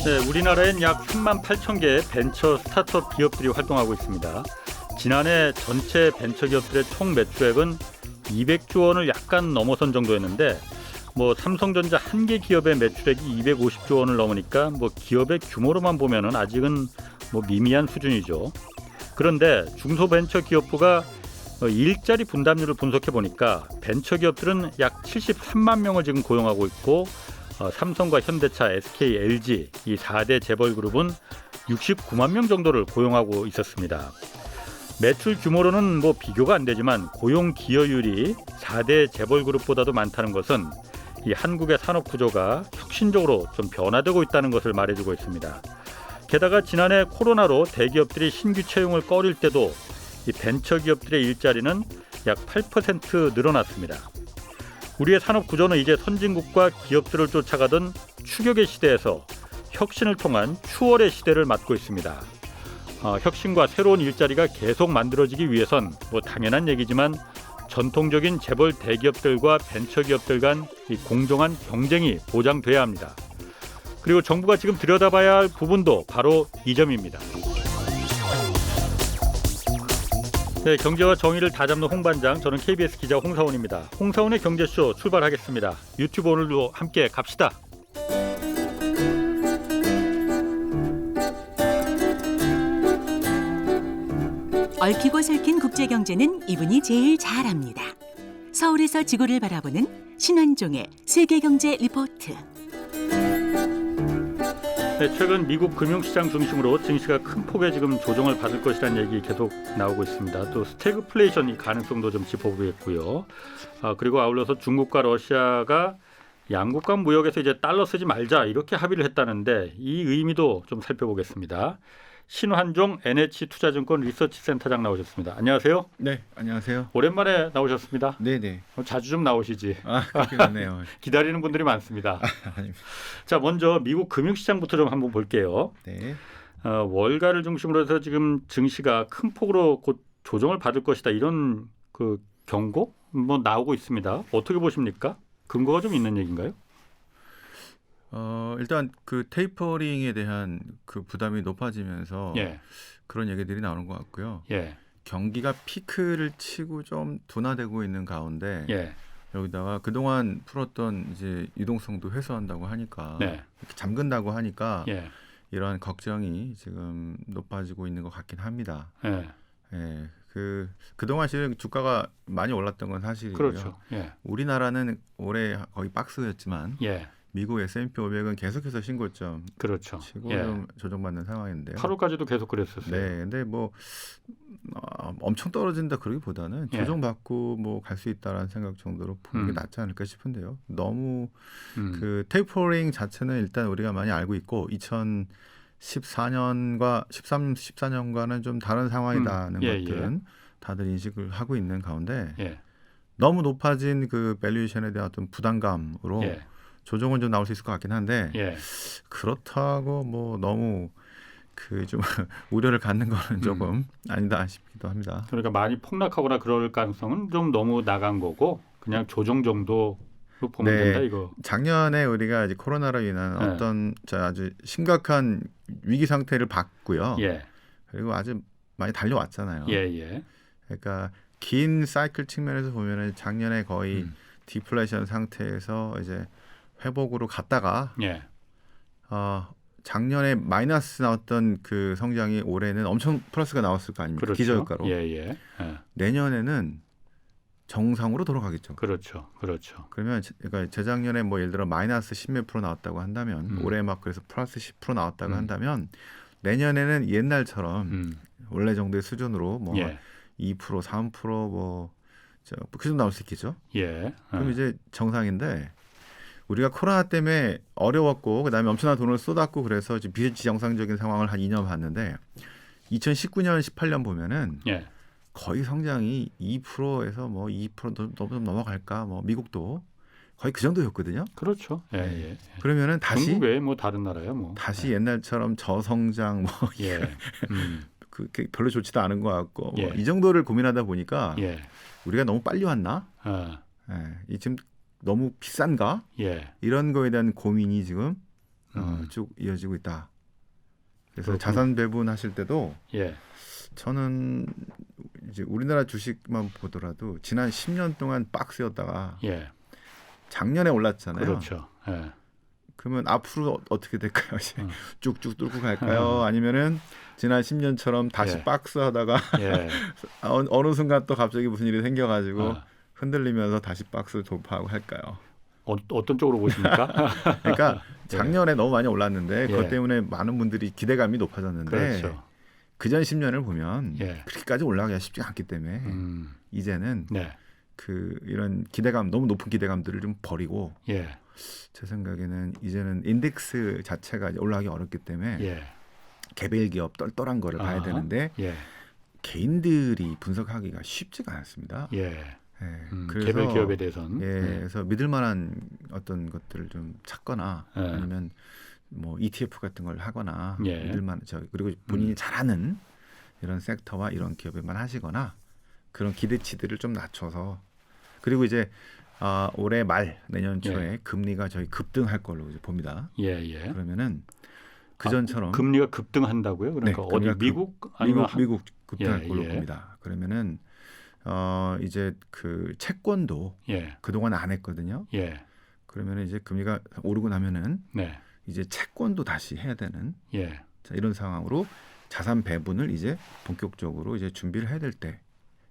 네, 우리나라엔 약 3만 8천 개의 벤처 스타트업 기업들이 활동하고 있습니다. 지난해 전체 벤처 기업들의 총 매출액은 200조 원을 약간 넘어선 정도였는데 삼성전자 한 개 기업의 매출액이 250조 원을 넘으니까 기업의 규모로만 보면은 아직은 미미한 수준이죠. 그런데 중소벤처기업부가 일자리 분담률을 분석해 보니까 벤처 기업들은 약 73만 명을 지금 고용하고 있고 삼성과 현대차, SK, LG 이 4대 재벌 그룹은 69만 명 정도를 고용하고 있었습니다. 매출 규모로는 비교가 안 되지만 고용 기여율이 4대 재벌 그룹보다도 많다는 것은 이 한국의 산업 구조가 혁신적으로 좀 변화되고 있다는 것을 말해주고 있습니다. 게다가 지난해 코로나로 대기업들이 신규 채용을 꺼릴 때도 이 벤처 기업들의 일자리는 약 8% 늘어났습니다. 우리의 산업 구조는 이제 선진국과 기업들을 쫓아가던 추격의 시대에서 혁신을 통한 추월의 시대를 맞고 있습니다. 혁신과 새로운 일자리가 계속 만들어지기 위해선 당연한 얘기지만 전통적인 재벌 대기업들과 벤처 기업들 간 이 공정한 경쟁이 보장돼야 합니다. 그리고 정부가 지금 들여다봐야 할 부분도 바로 이 점입니다. 네, 경제와 정의를 다잡는 홍반장, 저는 KBS 기자 홍사원입니다. 홍사원의 경제쇼 출발하겠습니다. 유튜브 오늘도 함께 갑시다. 얽히고 설킨 국제경제는 이분이 제일 잘합니다. 서울에서 지구를 바라보는 신환종의 세계경제 리포트. 네, 최근 미국 금융시장 중심으로 증시가 큰 폭의 지금 조정을 받을 것이라는 얘기 계속 나오고 있습니다. 또 스태그플레이션 가능성도 좀 짚어보겠고요. 그리고 아울러서 중국과 러시아가 양국 간 무역에서 이제 달러 쓰지 말자 이렇게 합의를 했다는데 이 의미도 좀 살펴보겠습니다. 신환종 NH투자증권 리서치센터장 나오셨습니다. 안녕하세요. 네, 안녕하세요. 오랜만에 나오셨습니다. 네네. 자주 좀 나오시지. 그렇게 되네요. 기다리는 분들이 많습니다. 아닙니다. 자, 먼저 미국 금융시장부터 좀 한번 볼게요. 네. 월가를 중심으로 해서 지금 증시가 큰 폭으로 곧 조정을 받을 것이다 이런 그 경고 나오고 있습니다. 어떻게 보십니까? 근거가 좀 있는 얘기인가요? 일단 그 테이퍼링에 대한 그 부담이 높아지면서 그런 얘기들이 나오는 것 같고요. 경기가 피크를 치고 좀 둔화되고 있는 가운데 여기다가 그동안 풀었던 이제 유동성도 회수한다고 하니까 이렇게 잠근다고 하니까 이러한 걱정이 지금 높아지고 있는 것 같긴 합니다. 그동안 지금 주가가 많이 올랐던 건 사실이고요. 그렇죠. 우리나라는 올해 거의 박스였지만 미국 S&P 500은 계속해서 신고점 그렇죠. 치고 좀 조정받는 상황인데요. 8월까지도 계속 그랬었어요. 네, 근데 엄청 떨어진다 그러기보다는 조정받고 갈 수 있다라는 생각 정도로 보는 게 낫지 않을까 싶은데요. 너무 그 테이퍼링 자체는 일단 우리가 많이 알고 있고 2014년과 14년과는 좀 다른 상황이다는 것들은 다들 인식을 하고 있는 가운데 너무 높아진 그 밸류에이션에 대한 어떤 부담감으로 조정은 좀 나올 수 있을 것 같긴 한데 그렇다고 너무 그 좀 우려를 갖는 거는 조금 아니다 싶기도 합니다. 그러니까 많이 폭락하거나 그럴 가능성은 좀 너무 나간 거고 그냥 조정 정도로 보면 된다 이거. 작년에 우리가 이제 코로나로 인한 어떤 아주 심각한 위기 상태를 봤고요. 그리고 아주 많이 달려왔잖아요. 그러니까 긴 사이클 측면에서 보면은 작년에 거의 디플레이션 상태에서 이제 회복으로 갔다가 작년에 마이너스 나왔던 그 성장이 올해는 엄청 플러스가 나왔을 거 아닙니까? 그렇죠. 기저효과로. 내년에는 정상으로 돌아가겠죠. 그렇죠. 그러면 그러니까 재작년에 예를 들어 마이너스 10몇 프로 나왔다고 한다면 올해 막 그래서 플러스 10% 나왔다고 한다면 내년에는 옛날처럼 원래 정도의 수준으로 2%, 3% 그 정도 나올 수 있겠죠. 그럼 이제 정상인데 우리가 코로나 때문에 어려웠고 그다음에 엄청난 돈을 쏟았고 그래서 이제 비정상적인 상황을 한 2년 봤는데 2019년, 18년 보면은 거의 성장이 2%에서 2% 넘어갈까 미국도 거의 그 정도였거든요. 그렇죠. 그러면은 다시 중국 외에 다른 나라야 다시 옛날처럼 저성장 별로 좋지도 않은 것 같고 이 정도를 고민하다 보니까 우리가 너무 빨리 왔나? 지금 너무 비싼가? 이런 거에 대한 고민이 지금 쭉 이어지고 있다. 그래서 그렇군요. 자산 배분하실 때도 예. 저는 이제 우리나라 주식만 보더라도 지난 10년 동안 박스였다가 예. 작년에 올랐잖아요. 그렇죠. 예. 그러면 앞으로 어떻게 될까요? 이제 쭉쭉 뚫고 갈까요? 아니면은 지난 10년처럼 다시 예. 박스하다가 예. 어느 순간 또 갑자기 무슨 일이 생겨가지고 아. 흔들리면서 다시 박스 돌파하고 할까요? 어떤 쪽으로 보십니까? 그러니까 작년에 너무 많이 올랐는데 예. 그것 때문에 많은 분들이 기대감이 높아졌는데 그렇죠. 그전 10년을 보면 예. 그렇게까지 올라가기가 쉽지 않기 때문에 이제는 네. 이런 기대감, 너무 높은 기대감들을 좀 버리고 예. 제 생각에는 이제는 인덱스 자체가 이제 올라가기 어렵기 때문에 예. 개별 기업 똘똘한 거를 봐야 아하. 되는데 예. 개인들이 분석하기가 쉽지가 않습니다. 예. 예, 개별 기업에 대해서는. 그래서 믿을 만한 어떤 것들을 좀 찾거나 예. 아니면 뭐 ETF 같은 걸 하거나 예. 믿을 만한 그리고 본인이 잘하는 이런 섹터와 이런 기업에만 하시거나 그런 기대치들을 좀 낮춰서 그리고 이제 올해 말 내년 초에 금리가 저희 급등할 걸로 이제 봅니다. 예. 예. 그러면은 그전처럼 금리가 급등한다고요? 그러니까 네, 어디 금리가 미국 아니면 미국 급등할 예, 걸로 예. 봅니다. 그러면은 이제 그 채권도 예. 그동안 안 했거든요. 예. 그러면 이제 금리가 오르고 나면은 네. 이제 채권도 다시 해야 되는 예. 자, 이런 상황으로 자산 배분을 이제 본격적으로 이제 준비를 해야 될 때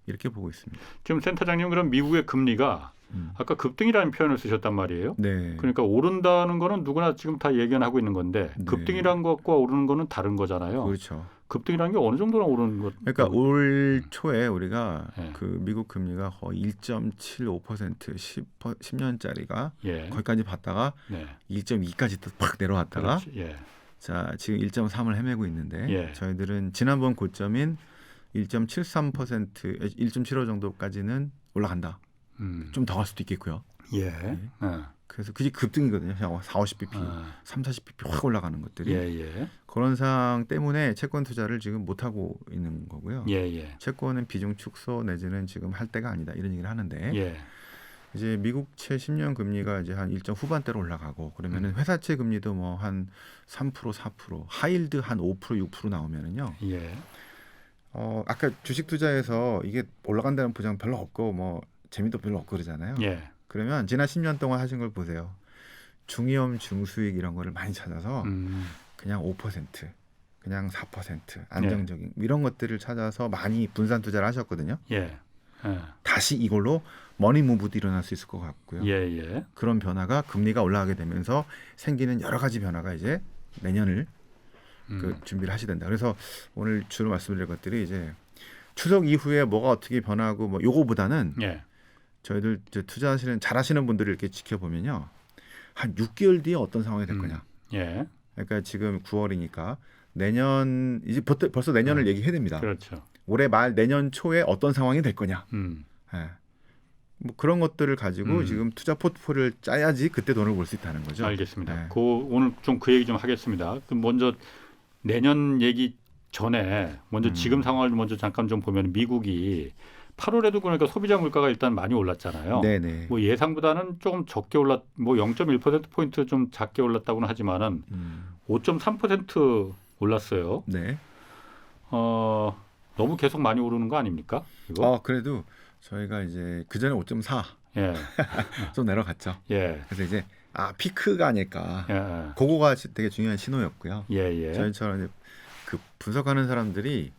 이렇게 보고 있습니다. 지금 센터장님 그럼 미국의 금리가 아까 급등이라는 표현을 쓰셨단 말이에요. 네. 그러니까 오른다는 거는 누구나 지금 다 예견하고 있는 건데 네. 급등이라는 것과 오르는 거는 다른 거잖아요. 그렇죠. 급등이라는 게 어느 정도나 오르는 것? 그러니까 올 초에 우리가 예. 그 미국 금리가 거의 1.75% 10년짜리가 예. 거기까지 봤다가 네. 1.2까지 또 팍 내려왔다가 그렇지. 예. 자 지금 1.3을 헤매고 있는데 예. 저희들은 지난번 고점인 1.73% 1.75 정도까지는 올라간다. 좀 더 갈 수도 있겠고요. 예. 그래서 그게 급등이거든요. 그냥 40bp, 30-40bp 확 올라가는 것들이. 예. 그런 상황 때문에 채권 투자를 지금 못 하고 있는 거고요. 예. 채권은 비중 축소 내지는 지금 할 때가 아니다 이런 얘기를 하는데 예. 이제 미국채 10년 금리가 이제 한 1점 후반대로 올라가고 그러면은 회사채 금리도 뭐 한 3%, 4%, 하이힐드 한 5%, 6% 나오면은요. 예. 아까 주식 투자에서 이게 올라간다는 보장 별로 없고 뭐 재미도 별로 없고 그러잖아요. 예. 그러면 지난 10년 동안 하신 걸 보세요. 중위험, 중수익 이런 거를 많이 찾아서 그냥 5%, 그냥 4% 안정적인 이런 것들을 찾아서 많이 분산 투자를 하셨거든요. 예. 다시 이걸로 머니 무브도 일어날 수 있을 것 같고요. 예. 그런 변화가 금리가 올라가게 되면서 생기는 여러 가지 변화가 이제 내년을 준비를 하셔야 된다. 그래서 오늘 주로 말씀드릴 것들이 이제 추석 이후에 뭐가 어떻게 변하고 뭐 요거보다는 예. 저희들 이제 투자하시는 잘하시는 분들을 이렇게 지켜보면요. 한 6개월 뒤에 어떤 상황이 될 거냐. 예. 그러니까 지금 9월이니까 내년 이제 벌써 내년을 얘기해야 됩니다. 그렇죠. 올해 말 내년 초에 어떤 상황이 될 거냐. 예. 뭐 그런 것들을 가지고 지금 투자 포트폴리오를 짜야지 그때 돈을 벌 수 있다는 거죠. 알겠습니다. 네. 오늘 좀 그 얘기 좀 하겠습니다. 그럼 먼저 내년 얘기 전에 먼저 지금 상황을 먼저 잠깐 좀 보면 미국이 8월에도 그러니까 소비자 물가가 일단 많이 올랐잖아요. 네네. 뭐 예상보다는 조금 적게 올랐, 뭐 0.1% 포인트 좀 작게 올랐다고는 하지만은 5.3% 올랐어요. 네. 너무 계속 많이 오르는 거 아닙니까? 이거? 그래도 저희가 이제 그 전에 5.4 예. 좀 내려갔죠. 예. 그래서 이제 피크가 아닐까. 예. 그거가 되게 중요한 신호였고요. 예. 저희처럼 이제 그 분석하는 사람들이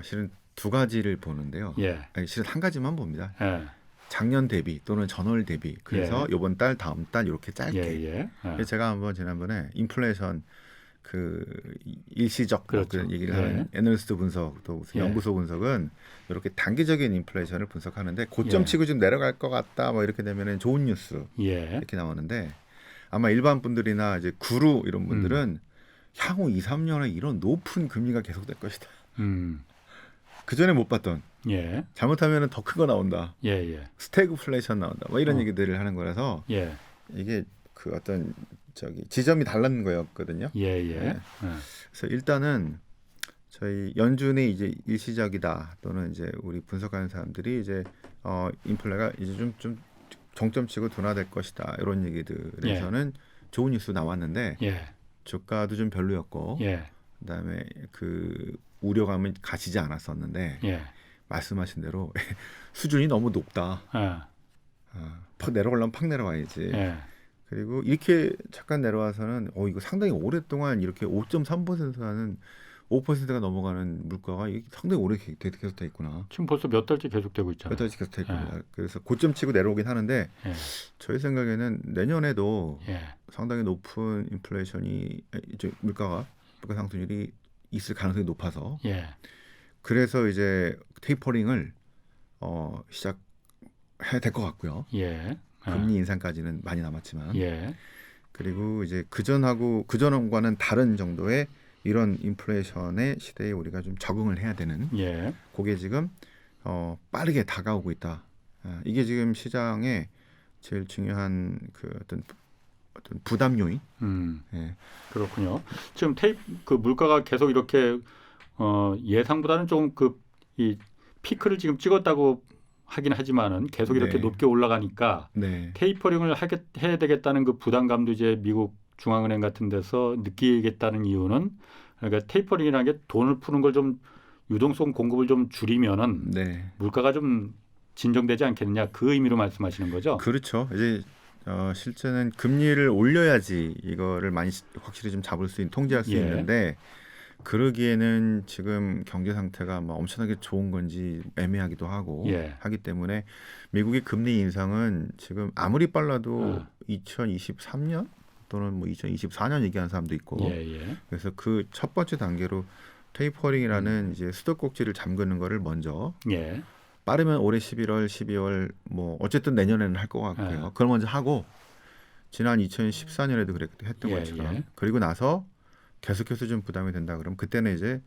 실은 두 가지를 보는데요. 예. 아니, 실은 한 가지만 봅니다. 예. 작년 대비 또는 전월 대비. 그래서 이번 달, 다음 달 이렇게 짧게. 예. 그래서 제가 한번 지난번에 인플레이션 그 일시적 그렇죠. 그런 얘기를 예. 하는 애널리스트 분석 또 무슨 연구소 분석은 이렇게 단기적인 인플레이션을 분석하는데 고점 치고 좀 내려갈 것 같다 뭐 이렇게 되면은 좋은 뉴스 이렇게 나오는데 아마 일반 분들이나 이제 구루 이런 분들은 향후 2, 3년에 이런 높은 금리가 계속될 것이다. 그 전에 못 봤던 잘못하면은 더 큰 거 나온다. 스태그플레이션 나온다. 뭐 이런 얘기들을 하는 거라서 이게 그 어떤 지점이 달라는 거였거든요. 네. 그래서 일단은 저희 연준이 이제 일시적이다 또는 이제 우리 분석하는 사람들이 이제 인플레가 이제 좀 정점치고 둔화될 것이다 이런 얘기들에서는 좋은 뉴스 나왔는데 예. 주가도 좀 별로였고 예. 그다음에 그 우려감은 가시지 않았었는데 예. 말씀하신 대로 수준이 너무 높다. 팍 내려가려면 팍 내려와야지. 예. 그리고 이렇게 잠깐 내려와서는 이거 상당히 오랫동안 이렇게 5.3%라는 5%가 넘어가는 물가가 이게 상당히 오래 계속 돼 있구나. 지금 벌써 몇 달째 계속되고 있잖아요. 몇 달째 계속 돼 있구나. 그래서 고점 치고 내려오긴 하는데 예. 저희 생각에는 내년에도 예. 상당히 높은 인플레이션이 이제 물가 상승률이 있을 가능성이 높아서 예. 그래서 이제 테이퍼링을 시작해야 될 것 같고요. 예. 금리 인상까지는 많이 남았지만 예. 그리고 이제 그전과는 다른 정도의 이런 인플레이션의 시대에 우리가 좀 적응을 해야 되는 예. 그게 지금 빠르게 다가오고 있다. 이게 지금 시장의 제일 중요한 그 어떤 부담 요인. 예. 그렇군요. 지금 그 물가가 계속 이렇게 예상보다는 좀 이 피크를 지금 찍었다고 하긴 하지만은 계속 이렇게 네. 높게 올라가니까 네. 테이퍼링을 해야 되겠다는 그 부담감도 이제 미국 중앙은행 같은 데서 느끼겠다는 이유는 그러니까 테이퍼링이라는 게 돈을 푸는 걸 좀 유동성 공급을 좀 줄이면은 네. 물가가 좀 진정되지 않겠느냐 그 의미로 말씀하시는 거죠? 그렇죠. 이제 실제는 금리를 올려야지 이거를 많이 확실히 좀 잡을 수 통제할 수 예. 있는데 그러기에는 지금 경제 상태가 뭐 엄청나게 좋은 건지 애매하기도 하고 예. 하기 때문에 미국의 금리 인상은 지금 아무리 빨라도 2023년 또는 뭐 2024년 얘기하는 사람도 있고 예. 그래서 그 첫 번째 단계로 테이퍼링이라는 이제 수도꼭지를 잠그는 거를 먼저 예. 빠르면 올해 11월, 12월 뭐 어쨌든 내년에는 할 것 같고요. 그걸 먼저 하고 지난 2014년에도 그랬 했던 것처럼 그리고 나서 계속해서 좀 부담이 된다 그러면 그때는 이제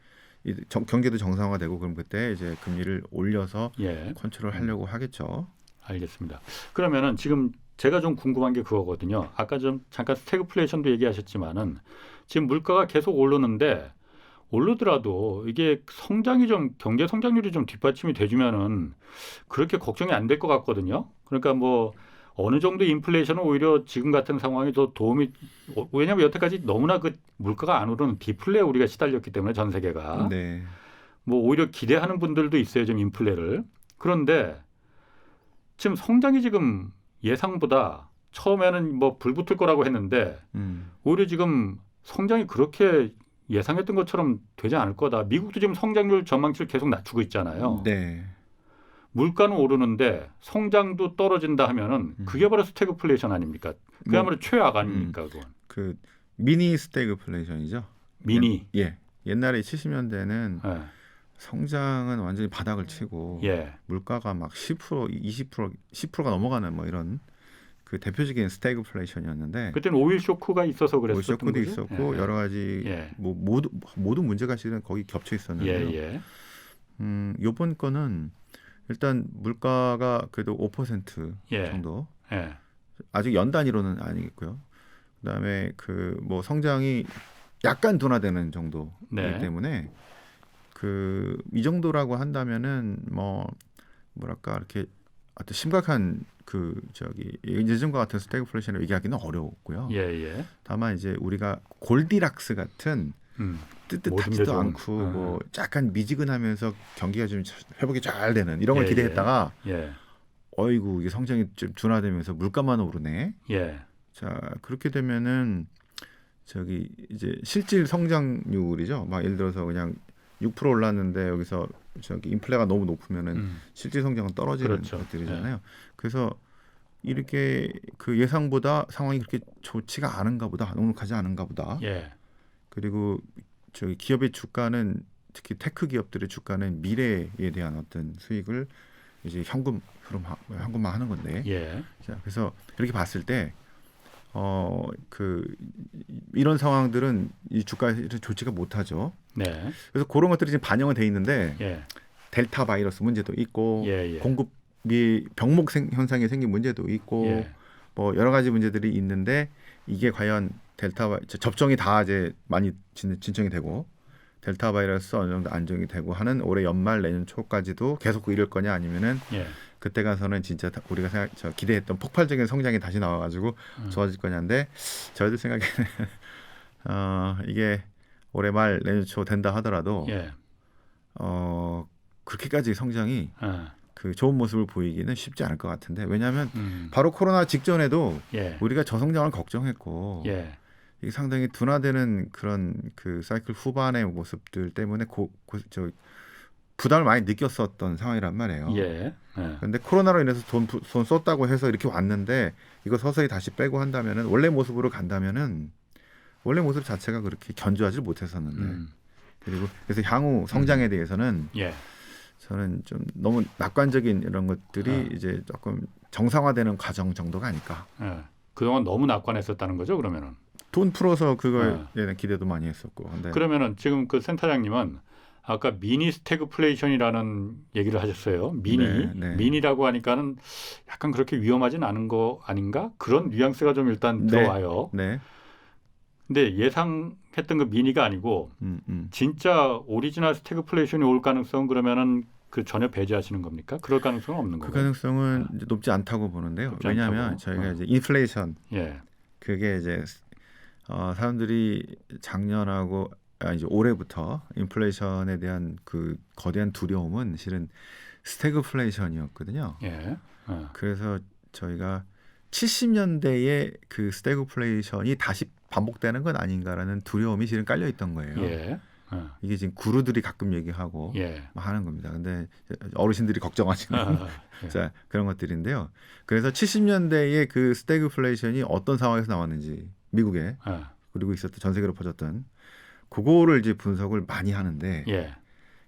경제도 정상화되고 그럼 그때 이제 금리를 올려서 컨트롤 하려고 하겠죠. 알겠습니다. 그러면은 지금 제가 좀 궁금한 게 그거거든요. 아까 좀 잠깐 스태그플레이션도 얘기하셨지만은 지금 물가가 계속 오르더라도 이게 성장이 좀 경제 성장률이 좀 뒷받침이 돼주면은 그렇게 걱정이 안 될 것 같거든요. 그러니까 뭐 어느 정도 인플레이션은 오히려 지금 같은 상황이 더 도움이 왜냐하면 여태까지 너무나 그 물가가 안 오르는 디플레에 우리가 시달렸기 때문에 전 세계가 네. 뭐 오히려 기대하는 분들도 있어요. 좀 인플레를. 그런데 지금 성장이 지금 예상보다 처음에는 뭐 불붙을 거라고 했는데 오히려 지금 성장이 그렇게 예상했던 것처럼 되지 않을 거다. 미국도 지금 성장률 전망치를 계속 낮추고 있잖아요. 네. 물가는 오르는데 성장도 떨어진다 하면은 그게 바로 스태그플레이션 아닙니까? 그야말로 최악 아닙니까? 그건. 그 미니 스태그플레이션이죠. 미니. 예. 옛날에 70년대는 성장은 완전히 바닥을 치고 물가가 막 10%, 20%, 10%가 넘어가는 뭐 이런 그 대표적인 스태그플레이션이었는데 그때는 오일 쇼크가 있어서 그랬었던 오일 쇼크도 거죠? 있었고 여러 가지 뭐 모든 문제가 실은 거기 겹쳐 있었는데요. 이번 거는 일단 물가가 그래도 5% 정도 아직 연 단위로는 아니겠고요. 그다음에 그 뭐 성장이 약간 둔화되는 정도이기 때문에 그 이 정도라고 한다면은 뭐랄까 이렇게 어떤 심각한 그 예전과 같은 스태그플레이션을 얘기하기는 어려웠고요. 다만 이제 우리가 골디락스 같은 뜨뜻하지도 않고 뭐 약간 미지근하면서 경기가 좀 회복이 잘 되는 이런 걸 기대했다가 어이구 이게 성장이 좀 둔화되면서 물가만 오르네. 자 그렇게 되면은 이제 실질 성장률이죠. 막 예를 들어서 그냥 6% 올랐는데 여기서 인플레가 너무 높으면은 실질 성장은 떨어지는 것들이잖아요. 그래서 이렇게 그 예상보다 상황이 그렇게 좋지가 않은가 보다, 넉넉하지 않은가 보다. 그리고 기업의 주가는 특히 테크 기업들의 주가는 미래에 대한 어떤 수익을 이제 현금화 하는 건데. 자, 그래서 이렇게 봤을 때 이런 상황들은 이 주가에 좋지가 못하죠. 그래서 그런 것들이 지금 반영은 돼 있는데 델타 바이러스 문제도 있고 공급이 병목 현상이 생긴 문제도 있고 뭐 여러 가지 문제들이 있는데 이게 과연 접종이 다 이제 많이 진정이 되고 델타 바이러스 어느 정도 안정이 되고 하는 올해 연말 내년 초까지도 계속 이럴 거냐 아니면은 그때 가서는 진짜 우리가 기대했던 폭발적인 성장이 다시 나와가지고 좋아질 거냐인데 저희들 생각에는 이게 올해 말 내년 초 된다 하더라도 예. 그렇게까지 성장이 그 좋은 모습을 보이기는 쉽지 않을 것 같은데 왜냐하면 바로 코로나 직전에도 예. 우리가 저성장을 걱정했고 예. 이게 상당히 둔화되는 그런 그 사이클 후반의 모습들 때문에 부담을 많이 느꼈었던 상황이란 말이에요. 예. 그런데 코로나로 인해서 돈 썼다고 해서 이렇게 왔는데 이거 서서히 다시 빼고 한다면은 원래 모습으로 간다면은 원래 모습 자체가 그렇게 견조하지 못했었는데 그리고 그래서 향후 성장에 대해서는 예. 저는 좀 너무 낙관적인 이런 것들이 이제 조금 정상화되는 과정 정도가 아닐까. 그동안 너무 낙관했었다는 거죠, 그러면은. 돈 풀어서 그거에 대한 기대도 많이 했었고. 근데 그러면은 지금 그 센터장님은 아까 미니 스태그플레이션이라는 얘기를 하셨어요. 미니라고 하니까는 약간 그렇게 위험하진 않은 거 아닌가? 그런 뉘앙스가 좀 일단 들어와요. 네. 근데 예상했던 그 미니가 아니고 진짜 오리지널 스태그플레이션이 올 가능성은 그러면은 그 전혀 배제하시는 겁니까? 그럴 가능성은 없는 거예요. 그 가능성은 이제 높지 않다고 보는데요. 왜냐하면 저희가 이제 인플레이션 그게 이제 사람들이 작년하고 이제 올해부터 인플레이션에 대한 그 거대한 두려움은 실은 스태그플레이션이었거든요. 그래서 저희가 70년대에 그 스태그플레이션이 다시 반복되는 건 아닌가라는 두려움이 실은 깔려 있던 거예요. 이게 지금 구루들이 가끔 얘기하고 하는 겁니다. 근데 어르신들이 걱정하시는 자, 그런 것들인데요. 그래서 70년대에 그 스태그플레이션이 어떤 상황에서 나왔는지 미국에 그리고 있었던 전 세계로 퍼졌던 그거를 이제 분석을 많이 하는데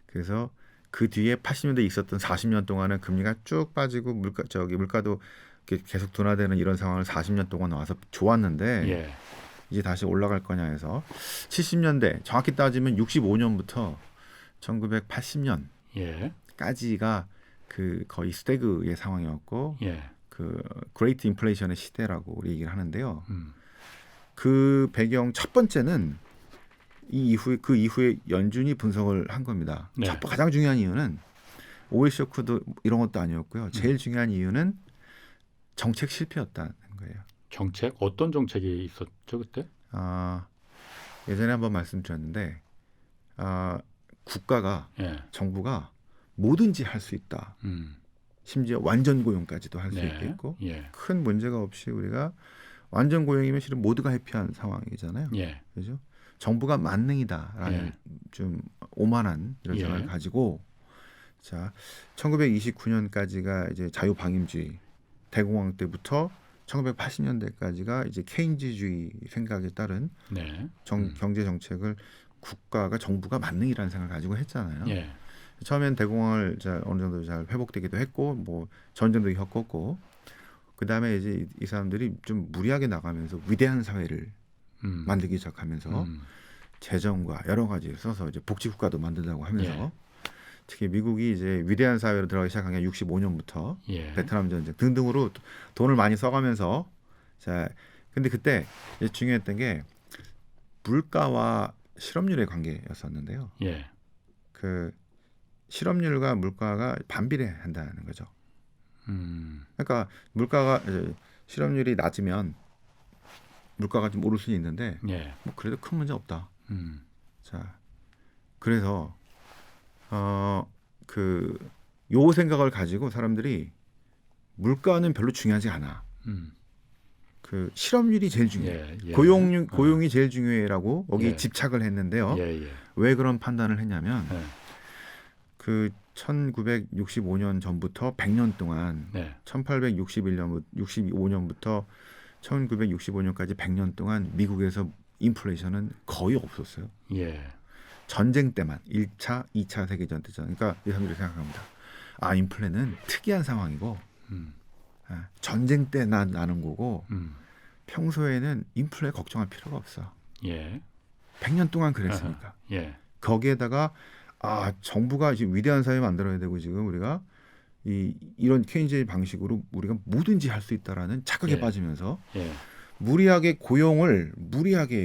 그래서 그 뒤에 80년대에 있었던 40년 동안은 금리가 쭉 빠지고 물가도 계속 둔화되는 이런 상황을 40년 동안 와서 좋았는데 이제 다시 올라갈 거냐 해서 70년대 정확히 따지면 65년부터 1980년까지가 그 거의 스태그의 상황이었고 그 그레이트 인플레이션의 시대라고 우리 얘기를 하는데요. 그 배경 첫 번째는 그 이후에 연준이 분석을 한 겁니다. 가장 중요한 이유는 오일 쇼크도 이런 것도 아니었고요. 제일 중요한 이유는 정책 실패였다는 거예요. 정책? 어떤 정책이 있었죠 그때? 예전에 한번 말씀드렸는데 국가가 정부가 뭐든지 할 수 있다. 심지어 완전 고용까지도 할 수 있겠고 큰 문제가 없이 우리가 완전 고용이면 실은 모두가 해피한 상황이잖아요. 그렇죠? 정부가 만능이다라는 좀 오만한 이런 생각을 가지고 자 1929년까지가 이제 자유방임주의 대공황 때부터 1980년대까지가 이제 케인즈주의 생각에 따른 경제 정책을 정부가 만능이라는 생각을 가지고 했잖아요. 처음엔 대공황을 어느 정도 잘 회복되기도 했고 뭐 전쟁도 겪었고 그 다음에 이제 이 사람들이 좀 무리하게 나가면서 위대한 사회를 만들기 시작하면서 재정과 여러 가지 써서 이제 복지국가도 만든다고 하면서 특히 미국이 이제 위대한 사회로 들어가기 시작한 게 65년부터 베트남 전쟁 등등으로 돈을 많이 써가면서 근데 그때 중요했던 게 물가와 실업률의 관계였었는데요. 그 실업률과 물가가 반비례한다는 거죠. 그러니까 실업률이 낮으면 물가가 좀 오를 수는 있는데 뭐 그래도 큰 문제 없다. 자, 그래서 요 생각을 가지고 사람들이 물가는 별로 중요하지 않아. 그 실업률이 제일 중요해. 고용이 제일 중요해라고 여기 집착을 했는데요. 왜 그런 판단을 했냐면 그 1965년 전부터 100년 동안 1865년부터 1965년까지 100년 동안 미국에서 인플레이션은 거의 없었어요. 전쟁 때만 1차, 2차 세계전 때전. 그러니까 이 사람들이 생각합니다. 인플레는 특이한 상황이고 전쟁 때 나는 거고 평소에는 인플레 걱정할 필요가 없어. 100년 동안 그랬으니까. 거기에다가 정부가 지금 위대한 사회 만들어야 되고 지금 우리가 이런 케인즈의 방식으로 우리가 뭐든지 할 수 있다라는 착각에 빠지면서 무리하게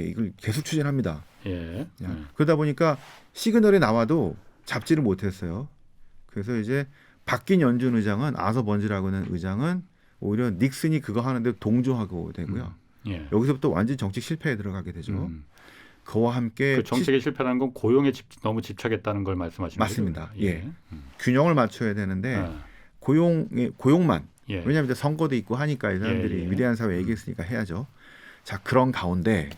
이걸 계속 추진합니다. 그러다 보니까 시그널이 나와도 잡지를 못했어요. 그래서 이제 바뀐 연준 의장은 아서 번지라고는 의장은 오히려 닉슨이 그거 하는데 동조하고 되고요. 예. 여기서부터 완전 정책 실패에 들어가게 되죠. 그와 함께 그 정책의 실패라는 건 고용에 너무 집착했다는 걸 말씀하시는 거죠? 맞습니다. 예. 균형을 맞춰야 되는데 고용만 예. 왜냐하면 이제 선거도 있고 하니까 이 사람들이 예. 위대한 사회 얘기했으니까 해야죠. 자, 그런 가운데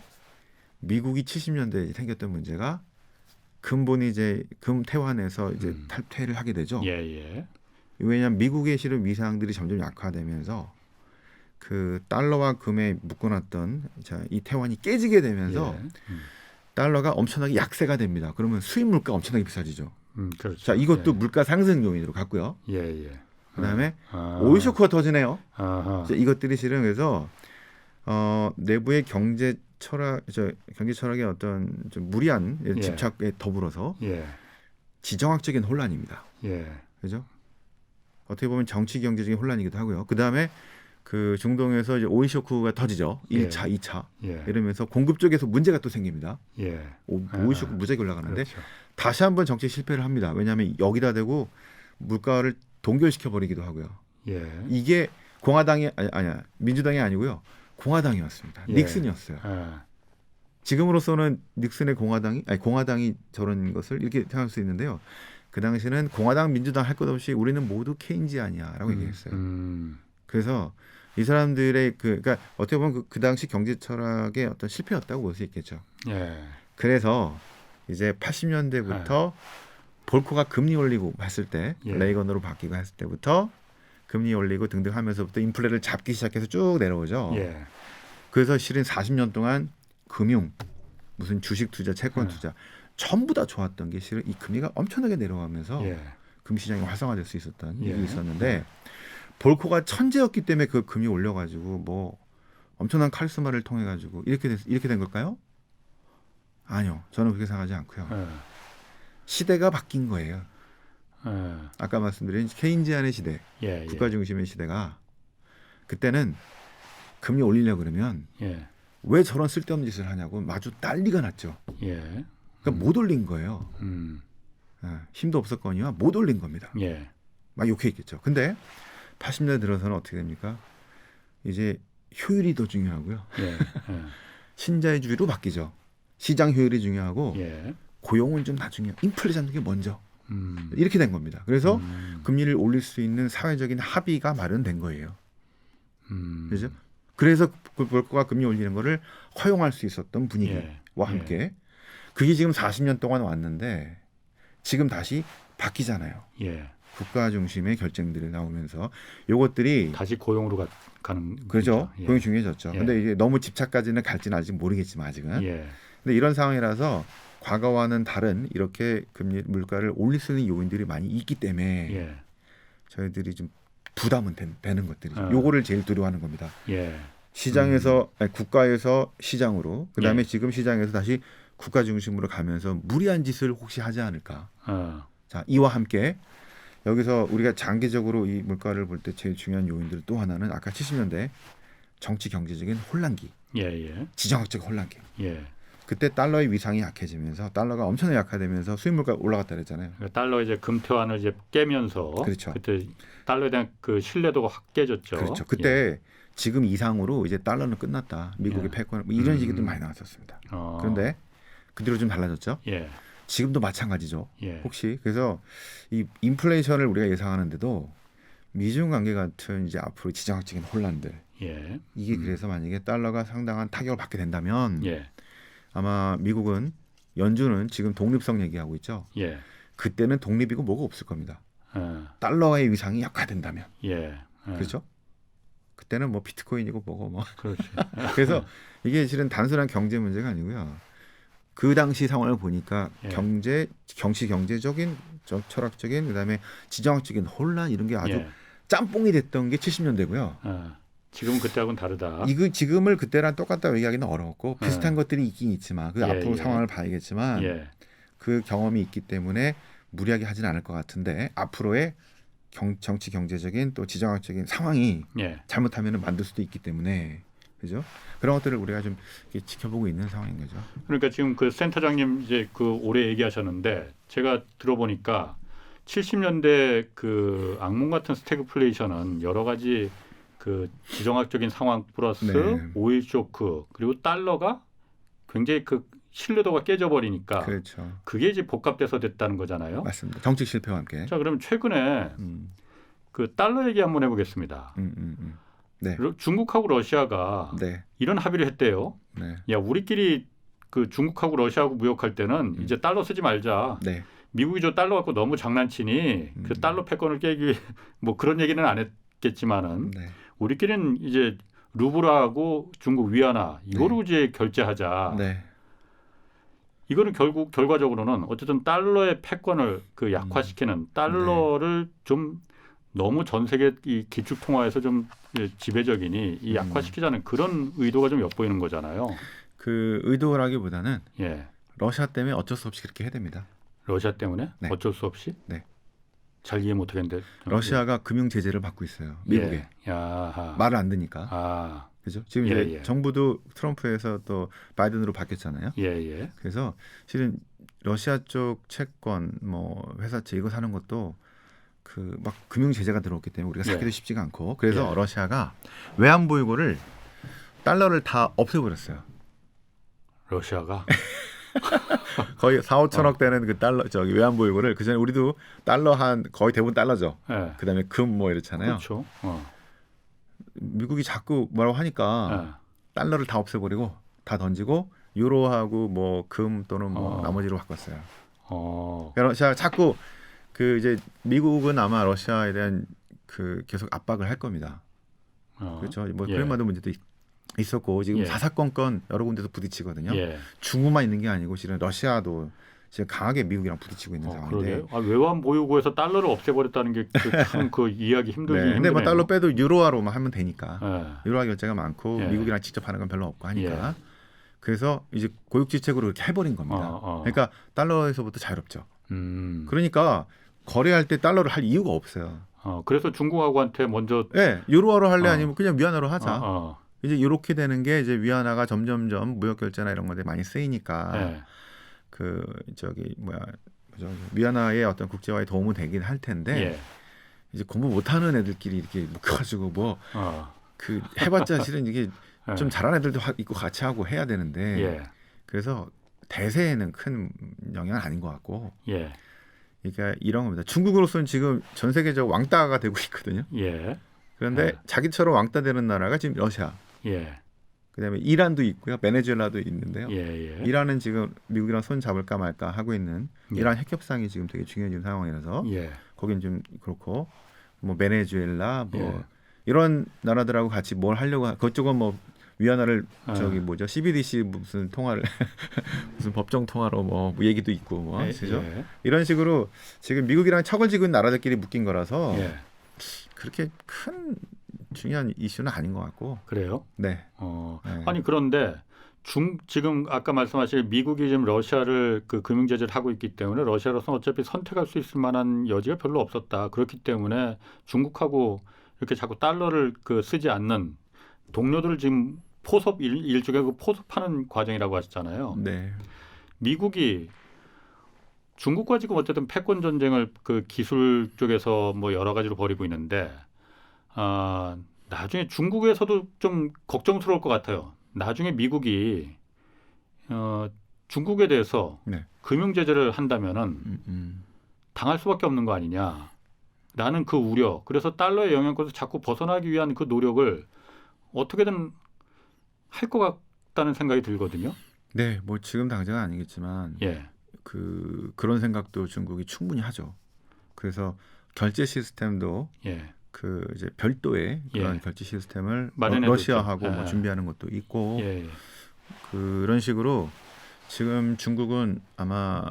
미국이 70년대에 생겼던 문제가 근본이 이제 금태환에서 이제 탈퇴를 하게 되죠. 예. 왜냐하면 미국의 실은 위상들이 점점 약화되면서 그 달러와 금에 묶어놨던 이 태환이 깨지게 되면서 예. 달러가 엄청나게 약세가 됩니다. 그러면 수입 물가 엄청나게 비싸지죠. 그렇죠. 자, 이것도 예. 물가 상승 요인으로 갔고요. 예. 그다음에 오일 쇼크가 터지네요. 아하. 자, 이것들이 실은 그래서 내부의 경제 철학의 어떤 좀 무리한 예. 집착에 더불어서 예. 지정학적인 혼란입니다. 예. 그죠? 어떻게 보면 정치 경제적인 혼란이기도 하고요. 그다음에 그 중동에서 이제 오일 쇼크가 터지죠. 1차, 예. 2차. 예. 이러면서 공급 쪽에서 문제가 또 생깁니다. 예. 오일 쇼크 무지하게 올라가는데 그렇죠. 다시 한번 정치 실패를 합니다. 왜냐하면 여기다 대고 물가를 동결시켜 버리기도 하고요. 예. 이게 공화당이 아니야 민주당이 아니고요. 공화당이었습니다. 예. 닉슨이었어요. 아. 지금으로서는 닉슨의 공화당이 저런 것을 이렇게 생각할 수 있는데요. 그 당시는 공화당, 민주당 할 것 없이 우리는 모두 케인지안이야라고 얘기했어요. 그래서 이 사람들의 그러니까 어떻게 보면 그 당시 경제 철학의 어떤 실패였다고 볼 수 있겠죠. 예. 그래서 이제 80년대부터 볼코가 금리 올리고 했을 때 예. 레이건으로 바뀌고 했을 때부터 금리 올리고 등등 하면서부터 인플레를 잡기 시작해서 쭉 내려오죠. 예. 그래서 실은 40년 동안 금융, 무슨 주식 투자, 채권 투자 전부 다 좋았던 게 실은 이 금리가 엄청나게 내려가면서 예. 금시장이 활성화될 수 있었던 예. 일이 있었는데 볼코가 천재였기 때문에 그 금리 올려가지고 뭐 엄청난 카리스마를 통해 가지고 이렇게 된 걸까요? 아니요, 저는 그렇게 생각하지 않고요. 예. 시대가 바뀐 거예요. 예. 아까 말씀드린 케인지안의 시대, 예. 국가 중심의 시대가 그때는 금리 올리려 그러면 예. 왜 저런 쓸데없는 짓을 하냐고 마주 난리가 났죠. 예. 그러니까 못 올린 거예요. 힘도 없었거니와 못 올린 겁니다. 예. 막 욕해있겠죠. 근데 80년대 들어서는 어떻게 됩니까? 이제 효율이 더 중요하고요. 예. 신자유주의로 바뀌죠. 시장 효율이 중요하고 예. 고용은 좀 나중에 인플레 잡는 게 먼저. 이렇게 된 겁니다. 그래서 금리를 올릴 수 있는 사회적인 합의가 마련된 거예요. 그죠? 그래서 볼코가 금리 올리는 거를 허용할 수 있었던 분위기와 함께 그게 지금 40년 동안 왔는데 지금 다시 바뀌잖아요. 예. 국가 중심의 결정들이 나오면서 요것들이 다시 고용으로 가는 그렇죠. 거죠. 예. 고용이 중요해졌죠. 예. 근데 이게 너무 집착까지는 갈지는 아직 모르겠지만 아직은. 예. 근데 이런 상황이라서 과거와는 다른 이렇게 금리 물가를 올릴 수 있는 요인들이 많이 있기 때문에 예. 저희들이 좀 부담은 되는 것들이죠. 요거를 제일 두려워하는 겁니다. 예. 시장에서 아니, 국가에서 시장으로 그다음에 예. 지금 시장에서 다시 국가 중심으로 가면서 무리한 짓을 혹시 하지 않을까. 자, 이와 함께 여기서 우리가 장기적으로 이 물가를 볼 때 제일 중요한 요인들 또 하나는 아까 70년대 정치 경제적인 혼란기, 예. 지정학적 혼란기. 예. 그때 달러의 위상이 약해지면서 달러가 엄청나게 약화되면서 수입 물가 올라갔다 그랬잖아요. 달러 이제 금태환을 이제 깨면서 그렇죠. 그때 달러에 대한 그 신뢰도가 확 깨졌죠. 그렇죠. 그때 지금 이상으로 이제 달러는 끝났다. 미국의 패권 뭐 이런 얘기도 많이 나왔었습니다. 그런데 그 뒤로 좀 달라졌죠. 예. 지금도 마찬가지죠. 예. 혹시 그래서 이 인플레이션을 우리가 예상하는데도 미중 관계 같은 이제 앞으로 지정학적인 혼란들 예. 이게 그래서 만약에 달러가 상당한 타격을 받게 된다면 예. 아마 미국은 연준은 지금 독립성 얘기하고 있죠. 예. 그때는 독립이고 뭐가 없을 겁니다. 예. 달러의 위상이 약화된다면 예. 그렇죠. 그때는 뭐 비트코인이고 뭐고 뭐. 그렇지. 그래서 이게 실은 단순한 경제 문제가 아니고요. 그 당시 상황을 보니까 예. 경제적인 철학적인 그다음에 지정학적인 혼란 이런 게 아주 예. 짬뽕이 됐던 게 70년대고요. 지금은 그때하고는 다르다. 이거 지금을 그때랑 똑같다고 얘기하기는 어렵고 비슷한 것들이 있긴 있지만 그 예, 앞으로 예. 상황을 봐야겠지만 예. 그 경험이 있기 때문에 무리하게 하지는 않을 것 같은데 앞으로의 정치 경제적인 또 지정학적인 상황이 예. 잘못하면 만들 수도 있기 때문에 그죠? 그런 것들을 우리가 좀 이렇게 지켜보고 있는 상황인 거죠. 그러니까 지금 그 센터장님 이제 그 올해 얘기하셨는데 제가 들어보니까 70년대 그 악몽 같은 스태그플레이션은 여러 가지 그 지정학적인 상황 플러스 네. 오일 쇼크 그리고 달러가 굉장히 그 신뢰도가 깨져버리니까 그렇죠. 그게 이제 복합돼서 됐다는 거잖아요. 맞습니다. 정책 실패와 함께. 자, 그럼 최근에 그 달러 얘기 한번 해보겠습니다. 네. 중국하고 러시아가 네. 이런 합의를 했대요. 네. 야, 우리끼리 그 중국하고 러시아하고 무역할 때는 이제 달러 쓰지 말자. 네. 미국이 저 달러 갖고 너무 장난치니 그 달러 패권을 깨기 위해 뭐 그런 얘기는 안 했겠지만은 네. 우리끼리는 이제 루블하고 중국 위안화 이거로 이제 결제하자. 네. 이거는 결국 결과적으로는 어쨌든 달러의 패권을 그 약화시키는 달러를 좀 너무 전 세계 이 기축 통화에서 좀 지배적이니 이 약화시키자는 그런 의도가 좀 엿보이는 거잖아요. 그 의도라기보다는 예. 러시아 때문에 어쩔 수 없이 그렇게 해야 됩니다. 러시아 때문에 네. 어쩔 수 없이 네. 잘 이해 못하겠는데 러시아가 금융 제재를 받고 있어요. 미국에. 예. 야하. 말을 안 듣니까. 아. 그죠? 지금 예, 이제 예. 정부도 트럼프에서 또 바이든으로 바뀌었잖아요. 예, 예. 그래서 실은 러시아 쪽 채권 뭐 회사채 이거 사는 것도 그 막 금융 제재가 들어왔기 때문에 우리가 사기도 예. 쉽지가 않고 그래서 예. 러시아가 외환 보유고를 달러를 다 없애버렸어요. 러시아가 거의 4, 5천억 되는 그 달러 저기 외환 보유고를 그전에 우리도 달러 한 거의 대부분 달러죠. 예. 그다음에 금 뭐 이렇잖아요. 그렇죠. 미국이 자꾸 뭐라고 하니까 예. 달러를 다 없애버리고 다 던지고 유로하고 뭐 금 또는 뭐 나머지로 바꿨어요. 러시아 자꾸 그 이제 미국은 아마 러시아에 대한 그 계속 압박을 할 겁니다. 그렇죠. 뭐 예. 크림반도 문제도 있었고 지금 예. 사사건건 여러 군데서 부딪히거든요. 예. 중국만 있는 게 아니고 실은 러시아도 지금 강하게 미국이랑 부딪히고 있는 상황인데. 그러게요. 아, 외환 보유고에서 달러를 없애버렸다는 게 참 그 이해하기 힘들긴 네. 근데 힘드네요. 뭐 달러 빼도 유로화로만 하면 되니까. 예. 유로화 결제가 많고 예. 미국이랑 직접 하는 건 별로 없고 하니까. 예. 그래서 이제 고육지책으로 이렇게 해버린 겁니다. 그러니까 달러에서부터 자유롭죠. 그러니까 거래할 때 달러를 할 이유가 없어요. 그래서 중국하고한테 먼저 네, 유로화로 할래 아니면 그냥 위안화로 하자. 이제 이렇게 되는 게 이제 위안화가 점점점 무역 결제나 이런 것에 많이 쓰이니까 예. 그 저기 위안화의 어떤 국제화에 도움은 되긴 할 텐데 예. 이제 공부 못하는 애들끼리 이렇게 묶여가지고 뭐 그 해봤자 실은 이게 좀 잘하는 애들도 있고 같이 하고 해야 되는데 예. 그래서 대세에는 큰 영향은 아닌 것 같고 예. 그러니까 이런 겁니다. 중국으로서는 지금 전 세계적 왕따가 되고 있거든요. 예. 그런데 자기처럼 왕따 되는 나라가 지금 러시아, 예. 그다음에 이란도 있고요, 베네수엘라도 있는데요. 예. 이란은 지금 미국이랑 손 잡을까 말까 하고 있는 예. 이란 핵 협상이 지금 되게 중요해진 상황이라서 예. 거긴 좀 그렇고 뭐 베네수엘라 뭐 예. 이런 나라들하고 같이 뭘 하려고 그쪽은 뭐 위안화를 저기 예. 뭐죠 CBDC 무슨 통화를 무슨 법정 통화로 뭐 얘기도 있고 뭐 그죠? 예. 이런 식으로 지금 미국이랑 척을 지은 나라들끼리 묶인 거라서 예. 그렇게 큰 중요한 이슈는 아닌 것 같고. 그래요? 네. 네. 아니 그런데 지금 아까 말씀하신 미국이 지금 러시아를 그 금융 제재를 하고 있기 때문에 러시아로서는 어차피 선택할 수 있을 만한 여지가 별로 없었다. 그렇기 때문에 중국하고 이렇게 자꾸 달러를 그 쓰지 않는 동료들을 지금 포섭 일종의 그 포섭하는 과정이라고 하셨잖아요. 네. 미국이 중국과 지금 어쨌든 패권 전쟁을 그 기술 쪽에서 뭐 여러 가지로 벌이고 있는데 나중에 중국에서도 좀 걱정스러울 것 같아요. 나중에 미국이 중국에 대해서 네. 금융 제재를 한다면은 당할 수밖에 없는 거 아니냐라는 그 우려. 그래서 달러의 영향권에서 자꾸 벗어나기 위한 그 노력을 어떻게든 할 것 같다는 생각이 들거든요. 네, 뭐 지금 당장은 아니겠지만 예. 그런 생각도 중국이 충분히 하죠. 그래서 결제 시스템도 예. 그 이제 별도의 그런 예. 결제 시스템을 마련해뒀죠. 러시아하고 예. 뭐 준비하는 것도 있고 예. 그런 식으로 지금 중국은 아마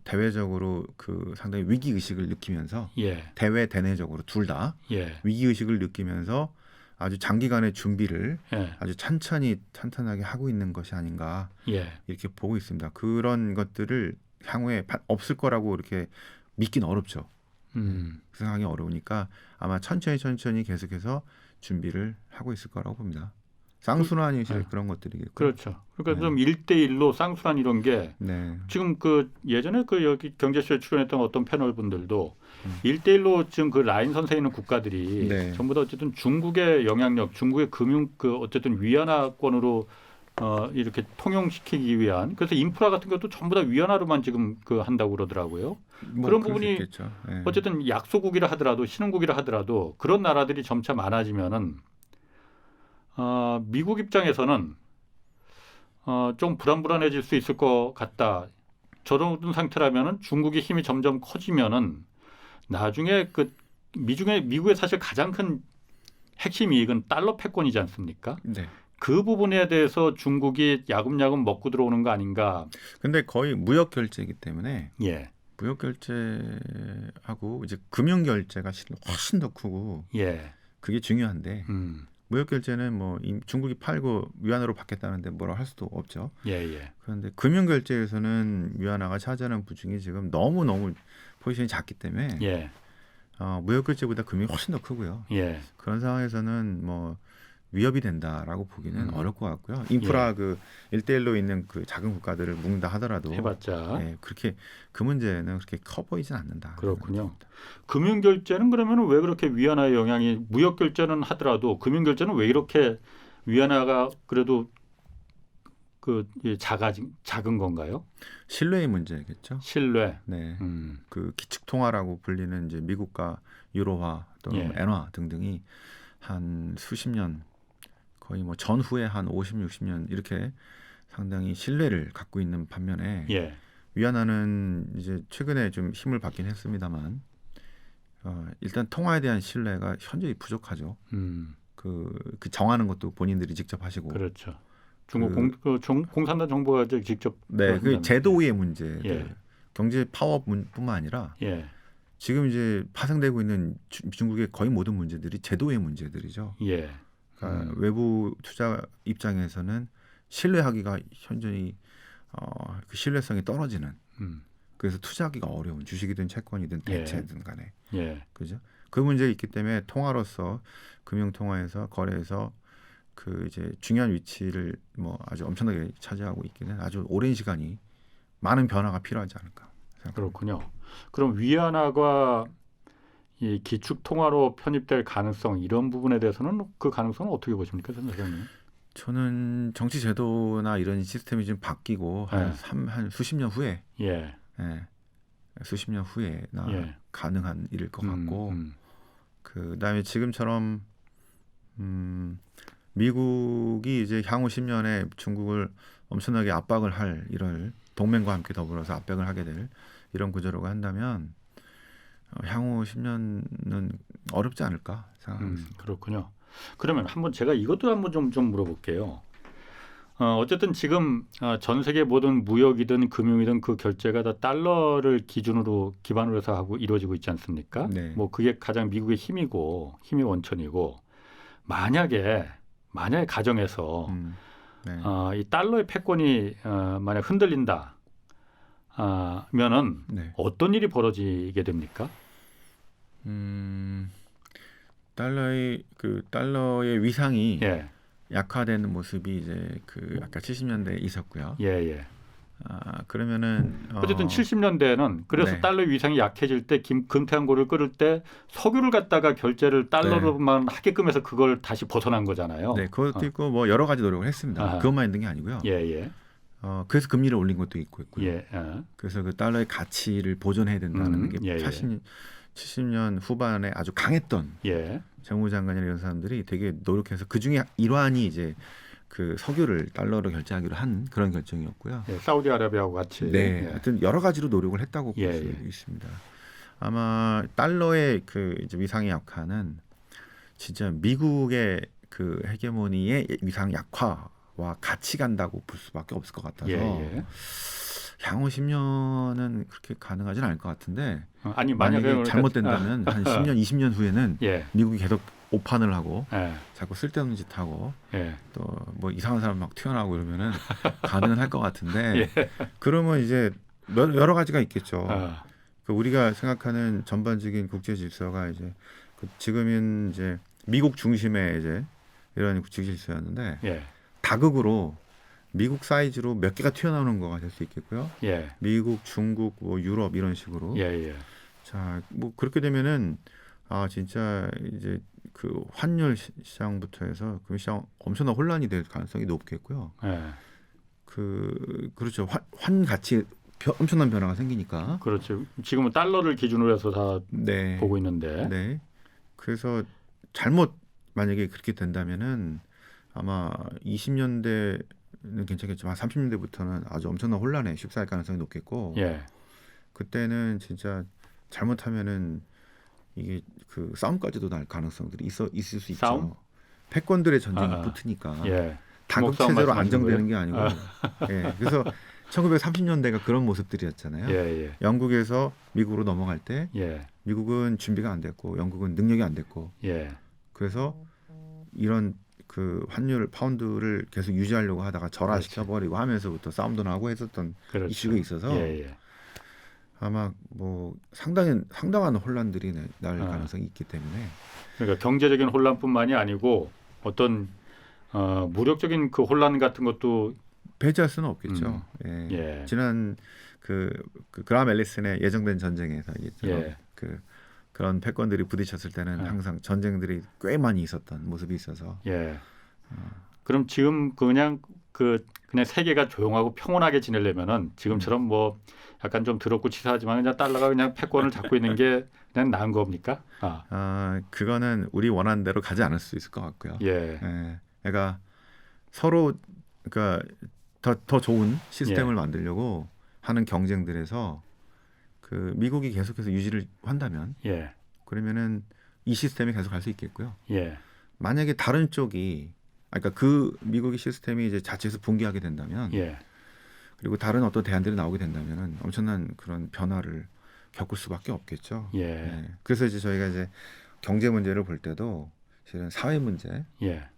대외적으로 그 상당히 위기 의식을 느끼면서 예. 대외 대내적으로 둘 다 예. 위기 의식을 느끼면서 아주 장기간의 준비를 예. 아주 찬찬히 탄탄하게 하고 있는 것이 아닌가 예. 이렇게 보고 있습니다. 그런 것들을 향후에 없을 거라고 이렇게 믿기는 어렵죠. 그 상황이 어려우니까 아마 천천히 계속해서 준비를 하고 있을 거라고 봅니다. 쌍순환이 그런 것들이겠고. 그렇죠. 그러니까 네. 좀 1대1로 쌍순환 이런 게 네. 지금 그 예전에 그 여기 경제쇼에 출연했던 어떤 패널 분들도 1대1로 지금 그 라인 선상에 있는 국가들이 네. 전부 다 어쨌든 중국의 영향력, 중국의 금융 그 어쨌든 위안화권으로 이렇게 통용시키기 위한 그래서 인프라 같은 것도 전부 다 위안화로만 지금 그 한다고 그러더라고요. 뭐 그런 그럴 수 부분이 있겠죠. 네. 어쨌든 약소국이라 하더라도 신흥국이라 하더라도 그런 나라들이 점차 많아지면은 미국 입장에서는 좀 불안해질 수 있을 것 같다. 저런 상태라면은 중국의 힘이 점점 커지면은 나중에 그 미국의 사실 가장 큰 핵심 이익은 달러 패권이지 않습니까? 네. 그 부분에 대해서 중국이 야금야금 먹고 들어오는 거 아닌가? 근데 거의 무역 결제이기 때문에 예, 무역 결제하고 이제 금융 결제가 훨씬 더 크고 예, 그게 중요한데 무역 결제는 뭐 중국이 팔고 위안화로 받겠다는데 뭐라 할 수도 없죠. 예, 예. 그런데 금융 결제에서는 위안화가 차지하는 비중이 지금 너무 포지션이 작기 때문에 예, 무역 결제보다 금융이 훨씬 더 크고요. 예, 그런 상황에서는 뭐 위협이 된다라고 보기는 어려울 것 같고요. 인프라 예. 그 1대1로 있는 그 작은 국가들을 묶는다 하더라도 해봤자 네, 그렇게 그 문제는 그렇게 커 보이진 않는다. 그렇군요. 금융 결제는 그러면 왜 그렇게 위안화의 영향이 무역 결제는 하더라도 금융 결제는 왜 이렇게 위안화가 그래도 그 작은 건가요? 신뢰의 문제겠죠. 신뢰. 네, 그 기축 통화라고 불리는 이제 미국과 유로화 또는 예. 엔화 등등이 한 수십 년 거의 뭐 전후에 한 50, 60년 이렇게 상당히 신뢰를 갖고 있는 반면에 예. 위안화는 이제 최근에 좀 힘을 받긴 했습니다만 일단 통화에 대한 신뢰가 현저히 부족하죠. 그 정하는 것도 본인들이 직접 하시고. 그렇죠. 중국 공산당 정부가 이제 직접 네, 그 제도의 문제들, 예. 경제 파워뿐만 아니라 예. 지금 이제 파생되고 있는 중국의 거의 모든 문제들이 제도의 문제들이죠. 예. 그러니까 외부 투자 입장에서는 신뢰하기가 현저히 그 신뢰성이 떨어지는. 그래서 투자하기가 어려운 주식이든 채권이든 대체든 간에. 예. 그죠? 그 문제가 있기 때문에 통화로서 금융 통화에서 거래에서 그 이제 중요한 위치를 뭐 아주 엄청나게 차지하고 있기는 아주 오랜 시간이 많은 변화가 필요하지 않을까 생각합니다. 그렇군요. 그럼 위안화가 이 기축 통화로 편입될 가능성 이런 부분에 대해서는 그 가능성은 어떻게 보십니까, 선생님? 저는 정치 제도나 이런 시스템이 좀 바뀌고 한 수십 년 후에, 예. 수십 년 후에나 예. 가능한 일일 것 같고, 그다음에 지금처럼 미국이 이제 향후 10년에 중국을 엄청나게 압박을 할 이런 동맹과 함께 더불어서 압박을 하게 될 이런 구조라고 한다면 향후 10년은 어렵지 않을까 생각합니다. 그렇군요. 그러면 제가 이것도 한번 좀 물어볼게요. 어쨌든 지금 전 세계 모든 무역이든 금융이든 그 결제가 다 달러를 기반으로 해서 하고 이루어지고 있지 않습니까? 네. 뭐 그게 가장 미국의 힘의 원천이고 만약에 가정에서 네. 이 달러의 패권이 만약 흔들린다. 면은 네. 어떤 일이 벌어지게 됩니까? 달러의 위상이 예. 약화되는 모습이 이제 그 아까 70년대에 있었고요. 예. 그러면은 어쨌든 70년대에는 그래서 네. 달러 위상이 약해질 때 금태한고를 끌을 때 석유를 갖다가 결제를 달러로만 하게끔 해서 그걸 다시 벗어난 거잖아요. 네, 그것도 있고 뭐 여러 가지 노력을 했습니다. 아하. 그것만 있는 게 아니고요. 예. 그래서 금리를 올린 것도 있고요. 예. 그래서 그 달러의 가치를 보존해야 된다는 게 예. 70년 후반에 아주 강했던 예. 재무장관이나 이런 사람들이 되게 노력해서 그 중에 일환이 이제 그 석유를 달러로 결제하기로 한 그런 결정이었고요. 예. 사우디아라비아하고 같이. 네, 예. 하여튼 여러 가지로 노력을 했다고 볼 수 있습니다. 아마 달러의 그 이제 위상의 약화는 진짜 미국의 그 헤게모니의 위상 약화와 같이 간다고 볼 수밖에 없을 것 같아서 향후 10년은 그렇게 가능하지는 않을 것 같은데 아니 만약에 잘못된다면 한 10년, 20년 후에는 미국이 계속 오판을 하고 자꾸 쓸데없는 짓 하고 또 뭐 이상한 사람 막 튀어나오고 이러면은 가능은 할 것 같은데 그러면 이제 여러 가지가 있겠죠. 그 우리가 생각하는 전반적인 국제 질서가 이제 지금은 이제 미국 중심의 이제 이런 국제 질서였는데 예. 다극으로 미국 사이즈로 몇 개가 튀어나오는 거가 될 수 있겠고요. 예. 미국, 중국, 뭐 유럽 이런 식으로. 예, 예. 자, 뭐 그렇게 되면은 진짜 이제 그 환율 시장부터 해서 그 시장 엄청난 혼란이 될 가능성이 높겠고요. 예. 그렇죠. 환 가치 엄청난 변화가 생기니까. 그렇죠. 지금은 달러를 기준으로 해서 다 네. 보고 있는데. 네. 그래서 잘못 만약에 그렇게 된다면은 아마 20년대는 괜찮겠지만 30년대부터는 아주 엄청난 혼란에 휩싸일 가능성이 높겠고. 예. 그때는 진짜 잘못하면은 이게 그 싸움까지도 날 가능성들이 있을 수 있죠. 싸움? 패권들의 전쟁이 붙으니까 예. 다극 주먹 싸움 체제로 말씀하시는 안정되는 게 거예요? 아니고. 예. 그래서 1930년대가 그런 모습들이었잖아요. 예, 예. 영국에서 미국으로 넘어갈 때 예. 미국은 준비가 안 됐고 영국은 능력이 안 됐고 예. 그래서 이런 그 환율 파운드를 계속 유지하려고 하다가 절하시켜버리고 하면서부터 싸움도 나고 했었던 그렇죠. 이슈가 있어서 예, 예. 아마 뭐 상당한 혼란들이 날 가능성이 있기 때문에 그러니까 경제적인 혼란뿐만이 아니고 어떤 무력적인 그 혼란 같은 것도 배제할 수는 없겠죠. 예. 예. 지난 그 그람 앨리슨의 예정된 전쟁에서 예. 그런 패권들이 부딪혔을 때는 항상 전쟁들이 꽤 많이 있었던 모습이 있어서. 예. 그럼 지금 그냥 세계가 조용하고 평온하게 지내려면은 지금처럼 뭐 약간 좀 더럽고 치사하지만 그냥 달러가 그냥 패권을 잡고 있는 게 그냥 나은 겁니까? 그거는 우리 원하는 대로 가지 않을 수 있을 것 같고요. 예. 예. 그러니까 서로 그러니까 더 좋은 시스템을 만들려고 하는 경쟁들에서 그 미국이 계속해서 유지를 한다면 예. 그러면은 이 시스템이 계속 갈 수 있겠고요. 예. 만약에 다른 쪽이 그러니까 그 미국의 시스템이 이제 자체에서 붕괴하게 된다면 예. 그리고 다른 어떤 대안들이 나오게 된다면은 엄청난 그런 변화를 겪을 수밖에 없겠죠. 예. 예. 그래서 이제 저희가 이제 경제 문제를 볼 때도 실은 사회 문제 예.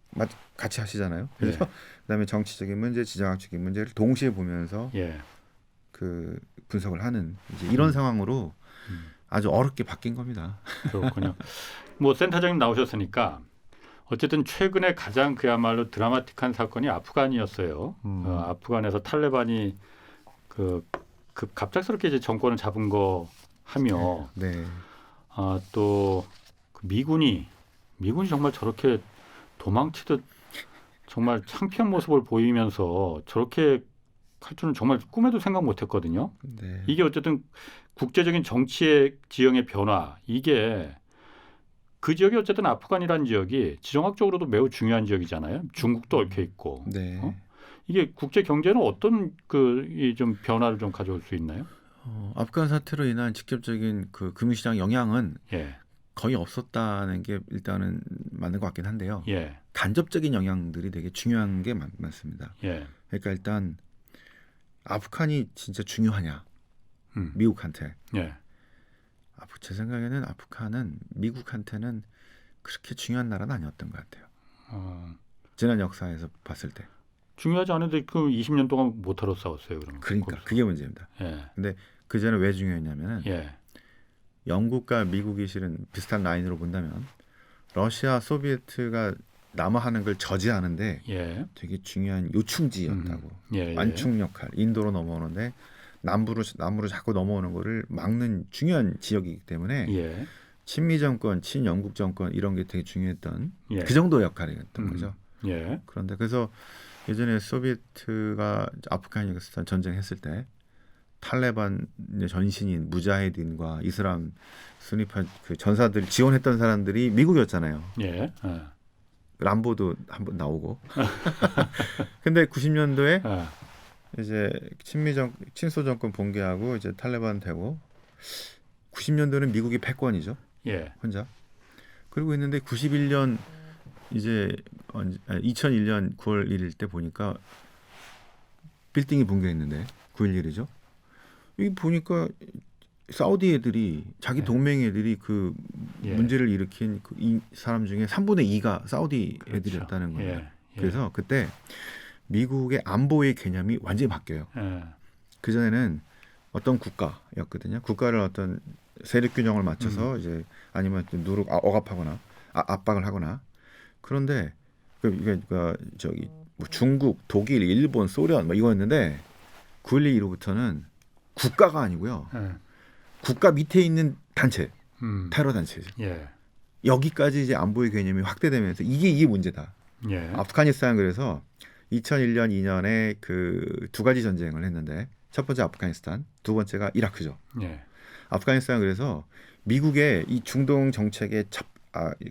같이 하시잖아요. 그래서 그다음에 정치적인 문제, 지정학적인 문제를 동시에 보면서 예. 그 분석을 하는 이제 이런 상황으로 아주 어렵게 바뀐 겁니다. 그렇군요. 뭐 센터장님 나오셨으니까 어쨌든 최근에 가장 그야말로 드라마틱한 사건이 아프간이었어요. 아프간에서 탈레반이 그 갑작스럽게 이제 정권을 잡은 거 하며 네. 또 미군이 정말 저렇게 도망치듯 정말 창피한 모습을 보이면서 저렇게 할 줄은 정말 꿈에도 생각 못했거든요. 네. 이게 어쨌든 국제적인 정치의 지형의 변화, 이게 그 지역이 어쨌든 아프간이라는 지역이 지정학적으로도 매우 중요한 지역이잖아요. 중국도 얽혀 있고. 네. 이게 국제 경제는 어떤 좀 변화를 좀 가져올 수 있나요? 아프간 사태로 인한 직접적인 그 금융시장 영향은 예. 거의 없었다는 게 일단은 맞는 것 같긴 한데요. 예. 간접적인 영향들이 되게 중요한 게 맞습니다. 예. 그러니까 일단 아프간이 진짜 중요하냐? 미국한테. 예. 제 생각에는 아프간은 미국한테는 그렇게 중요한 나라는 아니었던 것 같아요. 지난 역사에서 봤을 때. 중요하지 않은데 그 20년 동안 못하러 싸웠어요. 그러면. 그러니까 그게 문제입니다. 예. 근데 그 전에 왜 중요했냐면은 예. 영국과 미국이 실은 비슷한 라인으로 본다면 러시아, 소비에트가 남하하는 걸 저지하는데 예. 되게 중요한 요충지였다고. 예. 완충 역할. 인도로 넘어오는데 남부로 자꾸 넘어오는 거를 막는 중요한 지역이기 때문에 예. 친미 정권, 친영국 정권 이런 게 되게 중요했던 예. 그 정도 역할이었던 거죠. 예. 그런데 그래서 예전에 소비에트가 아프가니스탄 전쟁했을 때 탈레반의 전신인 무자헤딘과 이슬람 순위파 그 전사들 지원했던 사람들이 미국이었잖아요. 예. 람보도 한번 나오고. 근데 90년도에 이제 친소 정권 붕괴하고 이제 탈레반 되고 90년도는 미국이 패권이죠. 예. 혼자. 그리고 있는데 91년 이제 2001년 9월 1일 때 보니까 빌딩이 붕괴했는데 9.11이죠. 여기 보니까 사우디 애들이 자기 동맹 애들이 그 문제를 일으킨 이 사람 중에 3분의 2가 사우디 애들이었다는 거예요. 예. 그래서 그때 미국의 안보의 개념이 완전히 바뀌어요. 그 전에는 어떤 국가였거든요. 국가를 어떤 세력 균형을 맞춰서 이제 아니면 누르 억압하거나 압박을 하거나. 그런데 그러니까 저기 뭐 중국, 독일, 일본, 소련 뭐 이거였는데 9.12 이후부터는 국가가 아니고요. 국가 밑에 있는 단체, 테러 단체죠. 예. 여기까지 이제 안보의 개념이 확대되면서 이게 문제다. 예. 아프가니스탄 그래서 2001년, 2년에 그 두 가지 전쟁을 했는데 첫 번째 아프가니스탄, 두 번째가 이라크죠. 예. 아프가니스탄 그래서 미국의 이 중동 정책의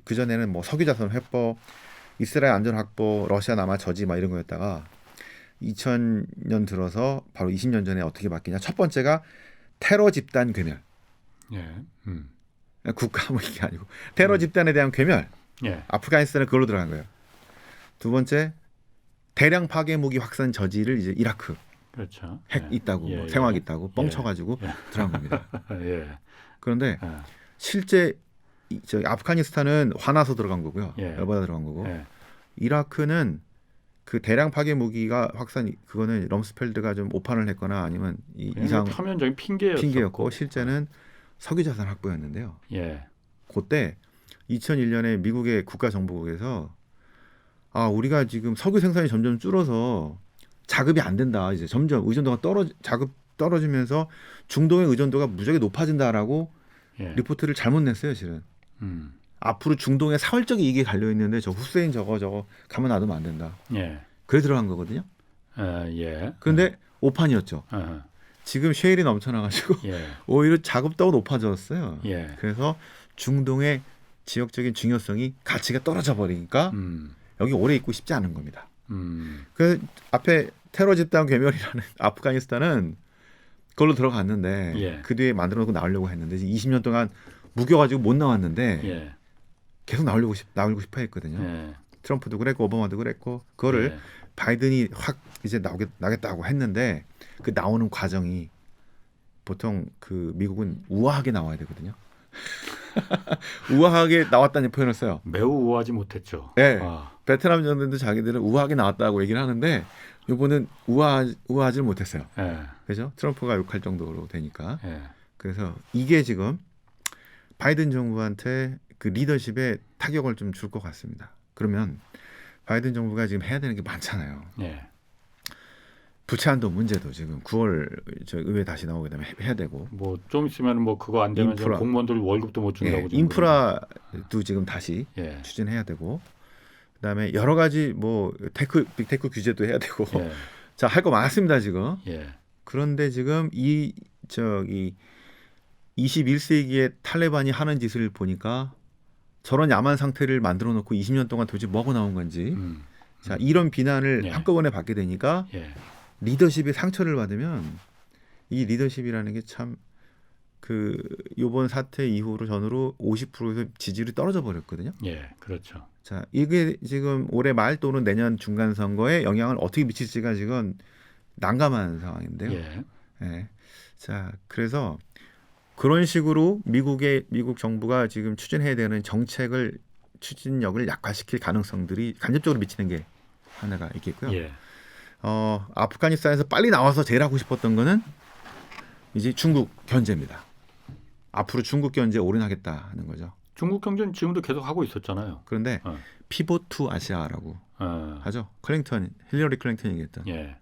그 전에는 뭐 석유자산 회복, 이스라엘 안전 확보, 러시아 남아 저지 막 이런 거였다가 2000년 들어서 바로 20년 전에 어떻게 바뀌냐? 첫 번째가 테러 집단 괴멸. 예. 국가 뭐 이게 아니고 테러 집단에 대한 괴멸. 예. 아프가니스탄은 그걸로 들어간 거예요. 두 번째 대량 파괴 무기 확산 저지를 이제 이라크. 그렇죠. 핵 예. 있다고 예. 생화학 예. 있다고 뻥쳐가지고 예. 들어간 겁니다. 예. 그런데 예. 실제 저기 아프가니스탄은 화나서 들어간 거고요. 예. 열받아 들어간 거고. 예. 이라크는 그 대량 파괴 무기가 확산 그거는 럼스펠드가 좀 오판을 했거나 아니면 이상 표면적인 핑계였고 핑계였고 실제는 석유 자산 확보였는데요. 예. 그때 2001년에 미국의 국가정보국에서 우리가 지금 석유 생산이 점점 줄어서 자급이 안 된다. 이제 점점 의존도가 자급 떨어지면서 중동의 의존도가 무지하게 높아진다라고 예. 리포트를 잘못 냈어요, 실은. 앞으로 중동에 사활적인 이익이 달려 있는데 저 후세인 저거 가만 놔두면 안 된다. 예. 그래 들어간 거거든요. 예. 그런데 오판이었죠. 어. 지금 쉐일이 넘쳐나가지고 예. 오히려 자급도가 높아졌어요. 예. 그래서 중동의 지역적인 중요성이 가치가 떨어져 버리니까 여기 오래 있고 싶지 않은 겁니다. 그 앞에 테러 집단 괴멸이라는 아프가니스탄은 그걸로 들어갔는데 예. 그 뒤에 만들어놓고 나오려고 했는데 20년 동안 무겨가지고 못 나왔는데 예. 계속 나오고 싶어 했거든요. 예. 트럼프도 그랬고 오바마도 그랬고 그거를 예. 바이든이 확 이제 나겠다고 했는데 그 나오는 과정이 보통 그 미국은 우아하게 나와야 되거든요. 우아하게 나왔다는 표현을 써요. 매우 우아하지 못했죠. 네. 아. 베트남 전쟁도 자기들은 우아하게 나왔다고 얘기를 하는데 이번은 우아하지 못했어요. 예. 그죠? 트럼프가 욕할 정도로 되니까. 예. 그래서 이게 지금 바이든 정부한테 그 리더십에 타격을 좀 줄 것 같습니다. 그러면 바이든 정부가 지금 해야 되는 게 많잖아요. 예. 부채한도 문제도 지금 9월 저 의회 다시 나오게 되면 해야 되고 뭐 좀 있으면 뭐 그거 안 되면 인프라. 공무원들 월급도 못 준다고. 지금 인프라도 지금 다시 예. 추진해야 되고 그다음에 여러 가지 뭐 빅테크 규제도 해야 되고 예. 자, 할 거 많습니다, 지금. 예. 그런데 지금 21세기의 탈레반이 하는 짓을 보니까 저런 야만 상태를 만들어 놓고 20년 동안 도대체 뭐하고 나온 건지 자, 이런 비난을 예. 한꺼번에 받게 되니까 예. 리더십의 상처를 받으면 이 리더십이라는 게 참 그 이번 사태 이후로 전후로 50%에서 지지율이 떨어져 버렸거든요. 예. 그렇죠. 자, 이게 지금 올해 말 또는 내년 중간 선거에 영향을 어떻게 미칠지가 지금 난감한 상황인데요. 예. 예. 자, 그래서 그런 식으로 미국 정부가 지금 추진해야 되는 정책을 추진력을 약화시킬 가능성들이 간접적으로 미치는 게 하나가 있겠고요. 예. 아프가니스탄에서 빨리 나와서 제일 하고 싶었던 거는 이제 중국 견제입니다. 앞으로 중국 견제에 올인하겠다 하는 거죠. 중국 경제는 지금도 계속 하고 있었잖아요. 그런데 피봇 투 아시아라고 하죠. 힐러리 클린턴이 얘기했던. 예.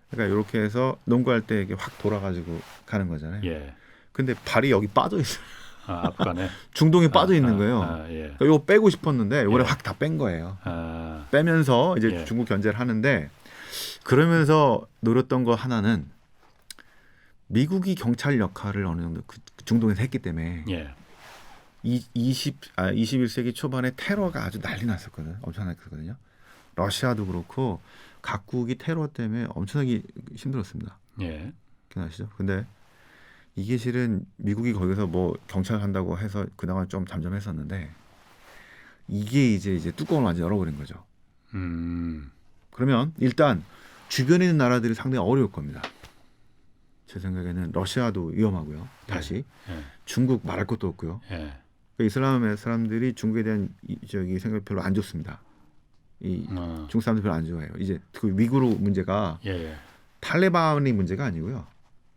그러니까 이렇게 해서 농구할 때 이게 확 돌아가지고 가는 거잖아요. 예. 근데 발이 여기 빠져 있어요. 아프간에 중동에 빠져 있는 거예요. 예. 그러니까 이거 빼고 싶었는데 이번에 예. 확 다 뺀 거예요. 아. 빼면서 이제 예. 중국 중국 견제를 하는데 그러면서 노렸던 거 하나는 미국이 경찰 역할을 어느 정도 그 중동에서 했기 때문에 예. 21세기 초반에 테러가 아주 난리 났었거든요. 엄청났거든요. 러시아도 그렇고 각국이 테러 때문에 엄청나게 힘들었습니다. 예. 기억나시죠? 근데 이게 실은 미국이 거기서 뭐 경찰 한다고 해서 그나마 좀 잠잠했었는데 이게 이제 뚜껑을 완전 열어버린 거죠. 그러면 일단 주변에 있는 나라들이 상당히 어려울 겁니다. 제 생각에는 러시아도 위험하고요. 다시 예. 중국 말할 것도 없고요. 예. 그러니까 이슬람 사람들이 중국에 대한 생각 별로 안 좋습니다. 중국 사람들 별로 안 좋아해요. 이제 그 위구르 문제가 예. 탈레반의 문제가 아니고요.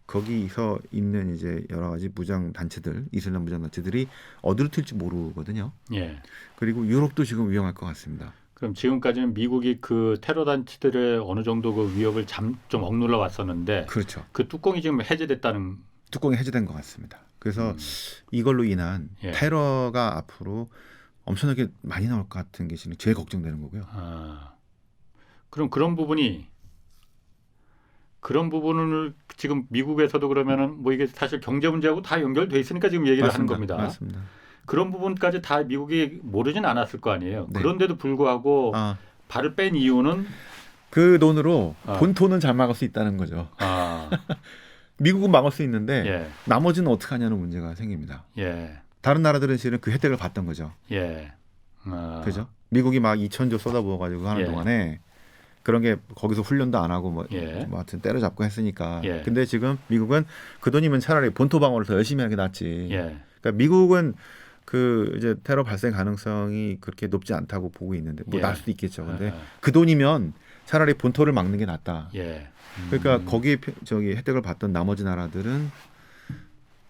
거기서 있는 이제 여러 가지 무장 단체들, 이슬람 무장 단체들이 어디로 튈지 모르거든요. 예. 그리고 유럽도 지금 위험할 것 같습니다. 그럼 지금까지는 미국이 그 테러 단체들의 어느 정도 그 위협을 좀 억눌러 왔었는데 그렇죠. 그 뚜껑이 지금 해제됐다는. 뚜껑이 해제된 것 같습니다. 그래서 이걸로 인한 예. 테러가 앞으로 엄청나게 많이 나올 것 같은 게 지금 제일 걱정되는 거고요. 그럼 그런 부분을 지금 미국에서도 그러면은 뭐 이게 사실 경제 문제하고 다 연결돼 있으니까 지금 얘기를 하는 겁니다. 맞습니다. 그런 부분까지 다 미국이 모르진 않았을 거 아니에요. 네. 그런데도 불구하고 발을 뺀 이유는 그 돈으로 본토는 잘 막을 수 있다는 거죠. 미국은 막을 수 있는데 예. 나머지는 어떻게 하냐는 문제가 생깁니다. 예. 다른 나라들은 실은 그 혜택을 봤던 거죠. 예. 그죠? 미국이 막 2,000조 쏟아부어가지고 하는 예. 동안에 그런 게 거기서 훈련도 안 하고 뭐 하여튼 때려잡고 했으니까. 예. 근데 지금 미국은 그 돈이면 차라리 본토 방어를 더 열심히 하는 게 낫지. 예. 그러니까 미국은 그 이제 테러 발생 가능성이 그렇게 높지 않다고 보고 있는데 뭐 날 수도 있겠죠. 근데 그 돈이면 차라리 본토를 막는 게 낫다. 예. 그러니까 거기에 저기 혜택을 받던 나머지 나라들은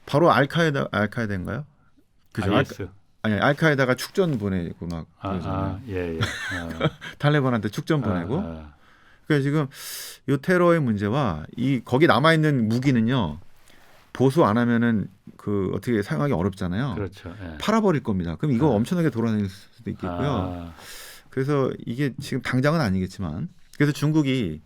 바로 알카에다인가요? 그죠? IS. 아니 알카에다가 축전 보내고 막 예. 탈레반한테 축전 보내고. 그러니까 지금 이 테러의 문제와 이 거기 남아 있는 무기는요. 보수 안 하면은 그 어떻게 사용하기 어렵잖아요. 그렇죠. 예. 팔아버릴 겁니다. 그럼 이거 엄청나게 돌아다닐 수도 있겠고요. 그래서 이게 지금 당장은 아니겠지만 그래서 중국이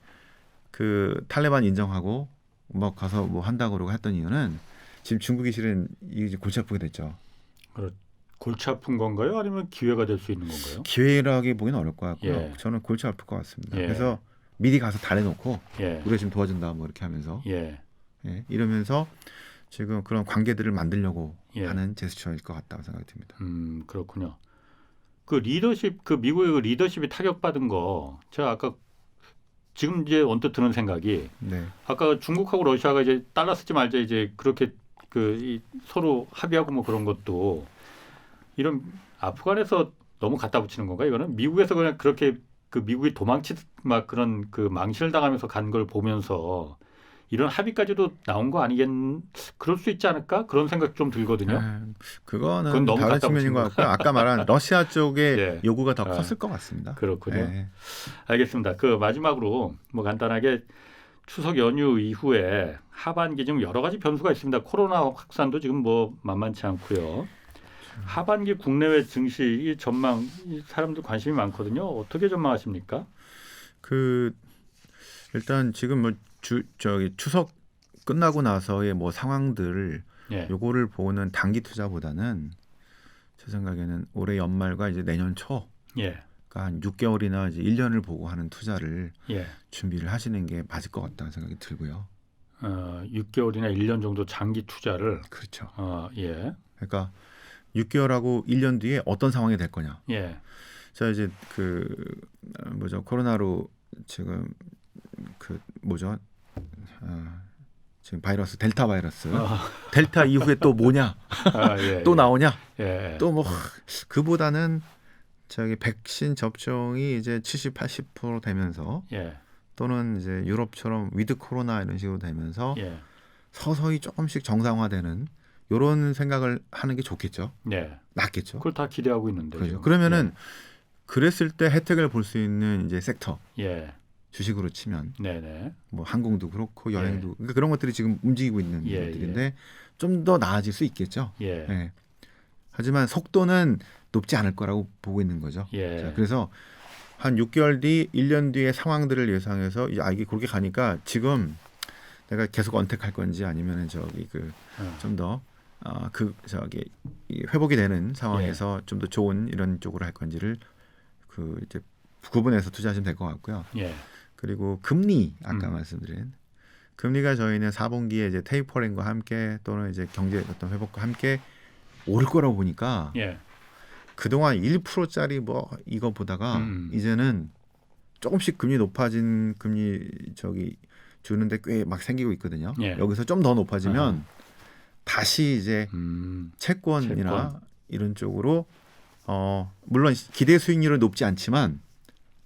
그 탈레반 인정하고 막 가서 뭐 한다고 그러고 했던 이유는 지금 중국이 실은 이제 골치 아프게 됐죠. 골치 아픈 건가요? 아니면 기회가 될 수 있는 건가요? 기회라기 보기는 어려울 것 같고요. 예. 저는 골치 아플 것 같습니다. 예. 그래서 미리 가서 달래놓고 예. 우리가 지금 도와준다 뭐 이렇게 하면서 예. 이러면서 지금 그런 관계들을 만들려고 예. 하는 제스처일 것 같다고 생각이 듭니다. 그렇군요. 그 리더십, 그 미국의 그 리더십이 타격받은 거, 제가 아까 지금 이제 언뜻 드는 생각이, 네. 아까 중국하고 러시아가 이제 달러 쓰지 말자 이제 그렇게 서로 합의하고 뭐 그런 것도 이런 아프간에서 너무 갖다 붙이는 건가? 이거는 미국에서 그냥 그렇게 그 미국이 막 그런 그 망신을 당하면서 간 걸 보면서 이런 합의까지도 나온 거 그럴 수 있지 않을까? 그런 생각 좀 들거든요. 그거는 너무 다른 측면인 것 같고요. 아까 말한 러시아 쪽의 예. 요구가 더 컸을 것 같습니다. 그렇군요. 예. 알겠습니다. 그 마지막으로 뭐 간단하게 추석 연휴 이후에 하반기 지금 여러 가지 변수가 있습니다. 코로나 확산도 지금 뭐 만만치 않고요. 하반기 국내외 증시 이 전망 사람들 관심이 많거든요. 어떻게 전망하십니까? 일단 지금 뭐 추석 끝나고 나서의 뭐 상황들 요거를 보는 단기 투자보다는 제 생각에는 올해 연말과 이제 내년 초 그러니까 한 6개월이나 이제 1년을 보고 하는 투자를 준비를 하시는 게 맞을 것 같다는 생각이 들고요. 6개월이나 1년 정도 장기 투자를 그렇죠. 그러니까 6개월하고 1년 뒤에 어떤 상황이 될 거냐. 자 이제 코로나로 지금 지금 바이러스 델타 바이러스 델타 이후에 또 뭐냐 또 나오냐 또 뭐 그보다는 백신 접종이 이제 70, 80% 되면서 또는 이제 유럽처럼 위드 코로나 이런 식으로 되면서 서서히 조금씩 정상화되는 이런 생각을 하는 게 좋겠죠. 낫겠죠. 그걸 다 기대하고 있는데. 그렇죠. 그러면은 그랬을 때 혜택을 볼 수 있는 이제 섹터. 주식으로 치면 뭐 항공도 그렇고 여행도 그러니까 그런 것들이 지금 움직이고 있는 것들인데 좀 더 나아질 수 있겠죠. 하지만 속도는 높지 않을 거라고 보고 있는 거죠. 자, 그래서 한 6개월 뒤, 1년 뒤의 상황들을 예상해서 이게 그렇게 가니까 지금 내가 계속 언택할 건지 아니면은 좀 더 회복이 되는 상황에서 좀 더 좋은 이런 쪽으로 할 건지를 이제 구분해서 투자하시면 될 것 같고요. 그리고 금리 아까 말씀드린 금리가 저희는 4분기에 이제 테이퍼링과 함께 또는 이제 경제 어떤 회복과 함께 오를 거라고 보니까 그동안 1%짜리 뭐 이거 보다가 이제는 조금씩 금리 높아진 금리 주는데 꽤 막 생기고 있거든요. 여기서 좀 더 높아지면 다시 이제 채권이나 이런 쪽으로 물론 기대 수익률은 높지 않지만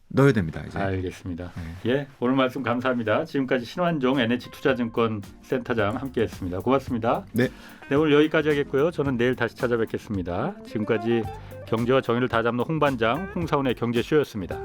넣어야 됩니다. 이제. 알겠습니다. 네. 예, 오늘 말씀 감사합니다. 지금까지 신환종 NH투자증권 센터장 함께했습니다. 고맙습니다. 네. 네, 오늘 여기까지 하겠고요. 저는 내일 다시 찾아뵙겠습니다. 지금까지 경제와 정의를 다잡는 홍반장 홍사훈의 경제쇼였습니다.